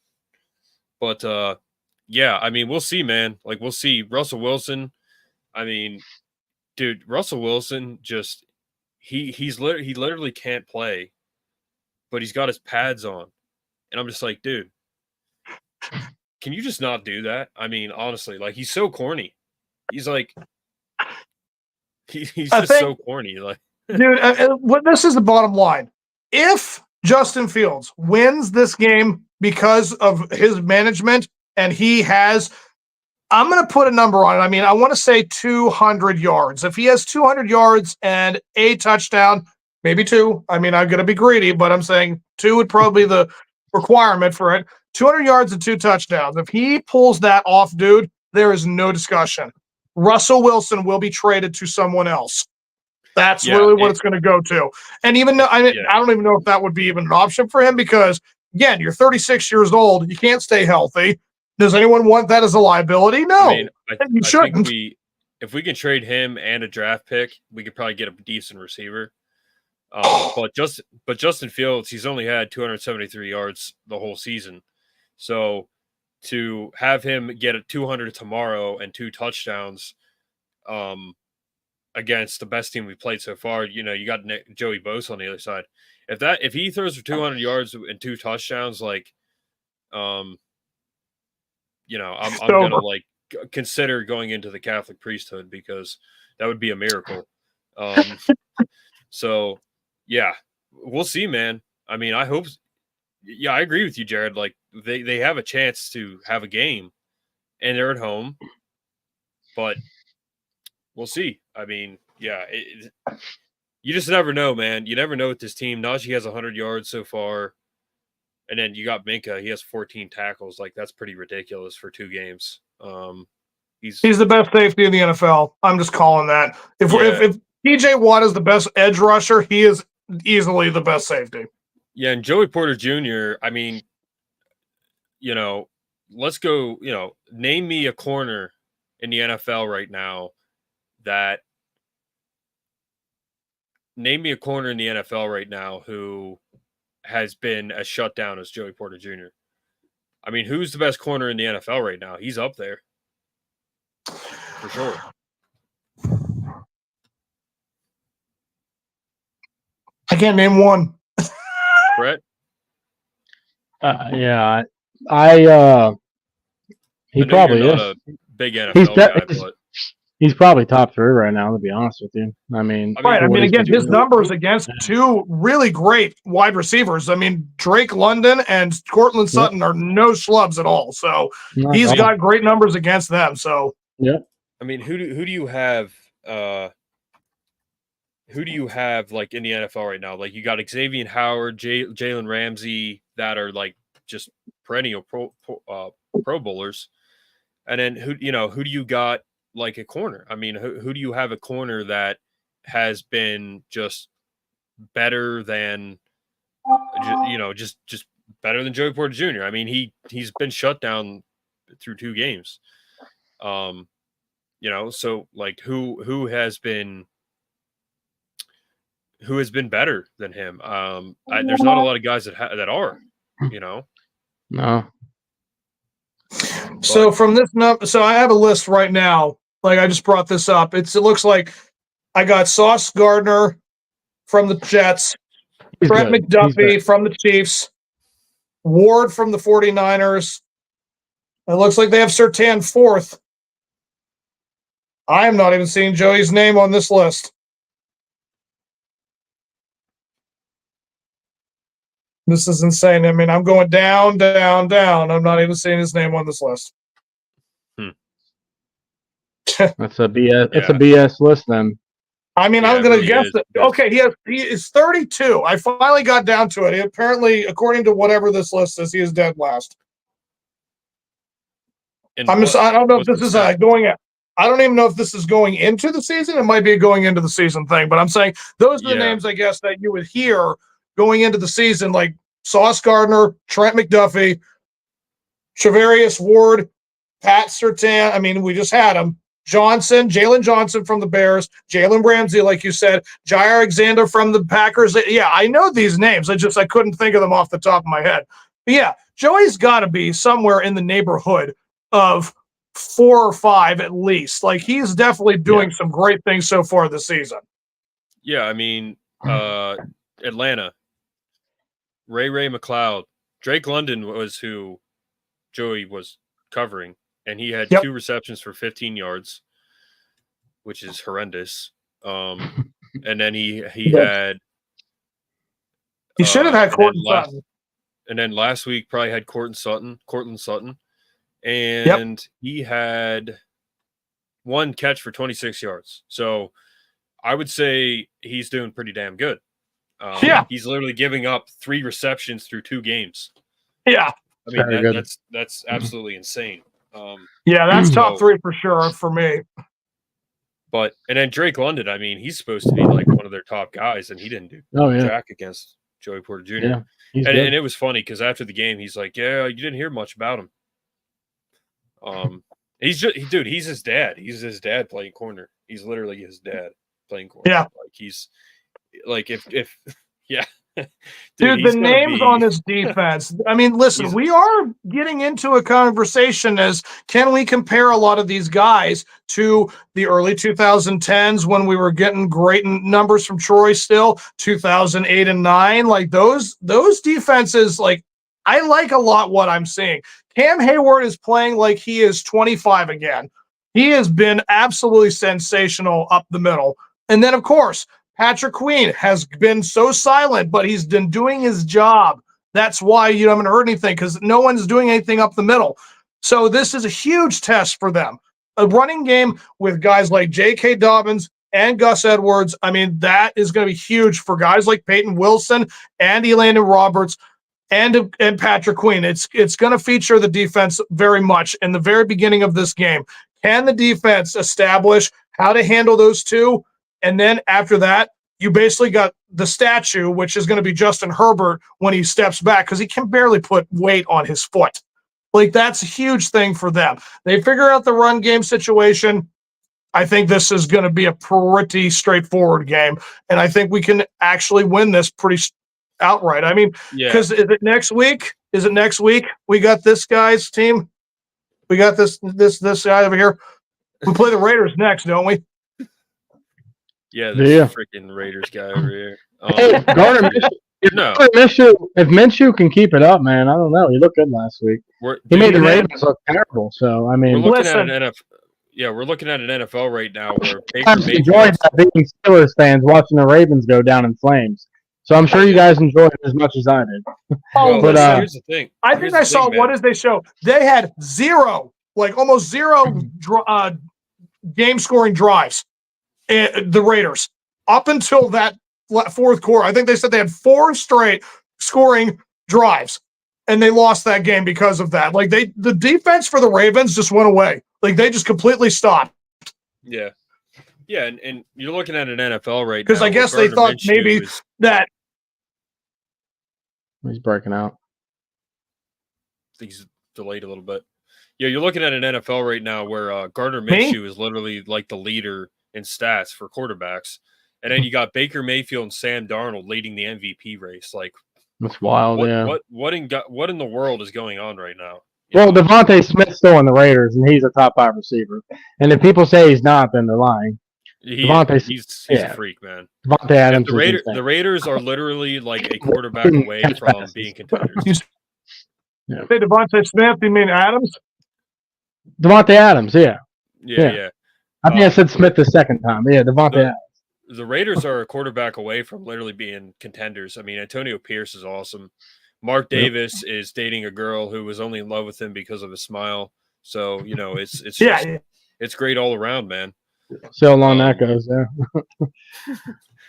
But yeah, I mean, we'll see, man. Like we'll see. Russell Wilson. I mean, dude, Russell Wilson just he literally can't play. But he's got his pads on. And I'm just like, dude, can you just not do that? I mean, honestly, like he's so corny. He's like, he's just so corny. Like, dude, this is the bottom line. If Justin Fields wins this game because of his management and he has, I'm going to put a number on it. I mean, I want to say 200 yards. If he has 200 yards and a touchdown, maybe 2. I mean, I'm going to be greedy, but I'm saying 2 would probably be the requirement for it. 200 yards and 2 touchdowns. If he pulls that off, dude, there is no discussion. Russell Wilson will be traded to someone else. That's really what it's going to go to. And even though I don't even know if that would be even an option for him because, again, you're 36 years old. You can't stay healthy. Does anyone want that as a liability? No. I mean, you shouldn't. If we can trade him and a draft pick, we could probably get a decent receiver. But Justin Fields, he's only had 273 yards the whole season. So to have him get a 200 tomorrow and 2 touchdowns against the best team we played so far, you got Joey Bosa on the other side. If he throws for 200 yards and 2 touchdowns, like, I'm going to like consider going into the Catholic priesthood because that would be a miracle. So yeah, we'll see, man. I mean, I hope. Yeah, I agree with you, Jared. Like they have a chance to have a game, and they're at home, but we'll see. I mean, yeah, you just never know, man. You never know with this team. Najee has 100 yards so far, and then you got Minka. He has 14 tackles. Like that's pretty ridiculous for 2 games. He's the best safety in the NFL. I'm just calling that. If TJ Watt is the best edge rusher, he is easily the best safety. Yeah, and Joey Porter Jr., I mean, let's go, name me a corner in the NFL right now who has been as shut down as Joey Porter Jr. I mean, who's the best corner in the NFL right now? He's up there. For sure. I can't name one. Brett? Yeah. He probably is. A big NFL guy, but he's probably top 3 right now, to be honest with you. I mean, again, his numbers against 2 really great wide receivers. I mean, Drake London and Cortland Sutton are no schlubs at all. So he's got great numbers against them. So yeah. I mean, who do you have? Who do you have like in the NFL right now? Like you got Xavier Howard, Jalen Ramsey that are like just perennial pro bowlers, and then who do you got like a corner? I mean, who do you have a corner that has been just better than just better than Joey Porter Jr. I mean, he's been shut down through 2 games. So like who has been better than him? There's not a lot of guys that are, No. So from this number, so I have a list right now. Like I just brought this up. It looks like I got Sauce Gardner from the Jets, Trent McDuffie from the Chiefs, Ward from the 49ers. It looks like they have Surtain 4th. I am not even seeing Joey's name on this list. This is insane. I mean, I'm going down, down, down. I'm not even seeing his name on this list. That's a BS. It's a BS list then. I mean, I'm going to guess that. Okay, he is 32. I finally got down to it. He apparently, according to whatever this list is, he is dead last. I don't know if this is going. I don't even know if this is going into the season. It might be a going into the season thing, but I'm saying those are the names, I guess, that you would hear going into the season, like Sauce Gardner, Trent McDuffie, Travarius Ward, Pat Surtain. I mean, we just had him. Jalen Johnson from the Bears, Jalen Ramsey, like you said, Jair Alexander from the Packers. Yeah, I know these names. I couldn't think of them off the top of my head. But yeah, Joey's got to be somewhere in the neighborhood of 4 or 5 at least. Like he's definitely doing some great things so far this season. Yeah, I mean, Atlanta, Ray McLeod, Drake London was who Joey was covering. And he had 2 receptions for 15 yards, which is horrendous. And then he had... He should have had Courtland Sutton. And then last week probably had Courtland Sutton. And he had 1 catch for 26 yards. So I would say he's doing pretty damn good. He's literally giving up 3 receptions through 2 games. Yeah. I mean, that's absolutely insane. That's top 3 for sure for me. But and then Drake London, I mean, he's supposed to be like one of their top guys, and he didn't do jack against Joey Porter Jr. Yeah, and it was funny because after the game, he's like, "Yeah, you didn't hear much about him." He's his dad. He's his dad playing corner. He's literally his dad playing corner. Yeah, like he's like if yeah. Dude, the names on this defense. I mean, listen, we are getting into a conversation as can we compare a lot of these guys to the early 2010s when we were getting great numbers from Troy still, 2008 and 9, like those defenses, like I like a lot what I'm seeing. Cam Hayward is playing like he is 25 again. He has been absolutely sensational up the middle. And then, of course, Patrick Queen has been so silent, but he's been doing his job. That's why you haven't heard anything, because no one's doing anything up the middle. So this is a huge test for them. A running game with guys like J.K. Dobbins and Gus Edwards, I mean, that is going to be huge for guys like Peyton Wilson and Elandon Roberts and Patrick Queen. It's going to feature the defense very much in the very beginning of this game. Can the defense establish how to handle those two? And then after that, you basically got the statue, which is going to be Justin Herbert when he steps back because he can barely put weight on his foot. Like, that's a huge thing for them. They figure out the run game situation. I think this is going to be a pretty straightforward game. And I think we can actually win this pretty outright. I mean, because is it next week? We got this guy's team. We got this guy over here. We play the Raiders next, don't we? Yeah, this freaking Raiders guy over here. Hey, Garner, if Minshew can keep it up, man, I don't know. He looked good last week. He made the Ravens look terrible. So I mean, we're looking at an NFL. Yeah, we're looking at an NFL right now where I'm enjoying being Steelers fans watching the Ravens go down in flames. So I'm sure you guys enjoyed it as much as I did. But here's the thing. I think I saw. What did they show? They had almost zero game scoring drives. The Raiders up until that fourth quarter. I think they said they had 4 straight scoring drives, and they lost that game because of that. Like the defense for the Ravens just went away. Like they just completely stopped. Yeah. Yeah, and you're looking at an NFL right now. Because I guess they thought maybe that. He's breaking out. I think he's delayed a little bit. Yeah, you're looking at an NFL right now where Gardner Minshew is literally like the leader in stats for quarterbacks. And then you got Baker Mayfield and Sam Darnold leading the MVP race. Like, that's wild. What in the world is going on right now? Well, Devontae Smith's still in the Raiders, and he's a top 5 receiver. And if people say he's not, then they're lying. He's a freak, man. Devontae Adams. The Raiders are literally like a quarterback away from being contenders. Yeah. Say Devontae Smith, you mean Adams? Devontae Adams, yeah. Yeah. I think I said Smith the second time. Yeah, Devontae Adams. The Raiders are a quarterback away from literally being contenders. I mean, Antonio Pierce is awesome. Mark Davis is dating a girl who was only in love with him because of his smile. So, it's great all around, man. See how long that goes there.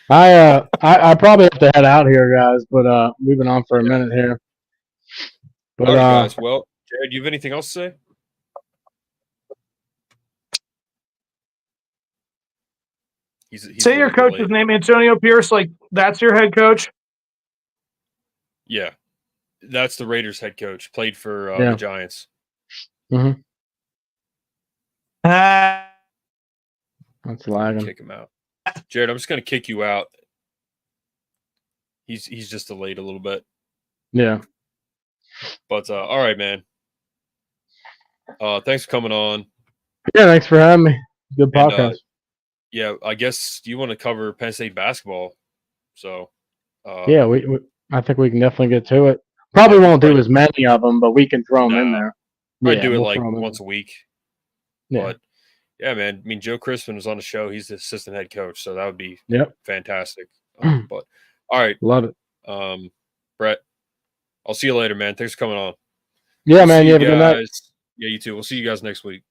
I probably have to head out here, guys, but we've been on for a minute here. But all right, guys. Well, Jared, do you have anything else to say? Say your coach's name, Antonio Pierce. Like that's your head coach. Yeah, that's the Raiders head coach. Played for the Giants. Mm-hmm. That's lagging. Kick him out, Jared. I'm just gonna kick you out. He's just delayed a little bit. Yeah. But all right, man. Thanks for coming on. Yeah, thanks for having me. Good podcast. Yeah, I guess you want to cover Penn State basketball. So, yeah, I think we can definitely get to it. Probably won't do as many of them, but we can throw them in there. I'd do it like once a week. Yeah. But yeah, man. I mean, Joe Crispin was on the show. He's the assistant head coach, so that would be fantastic. But all right, love it. Brett, I'll see you later, man. Thanks for coming on. Yeah, man. You have a good night. Yeah, you too. We'll see you guys next week.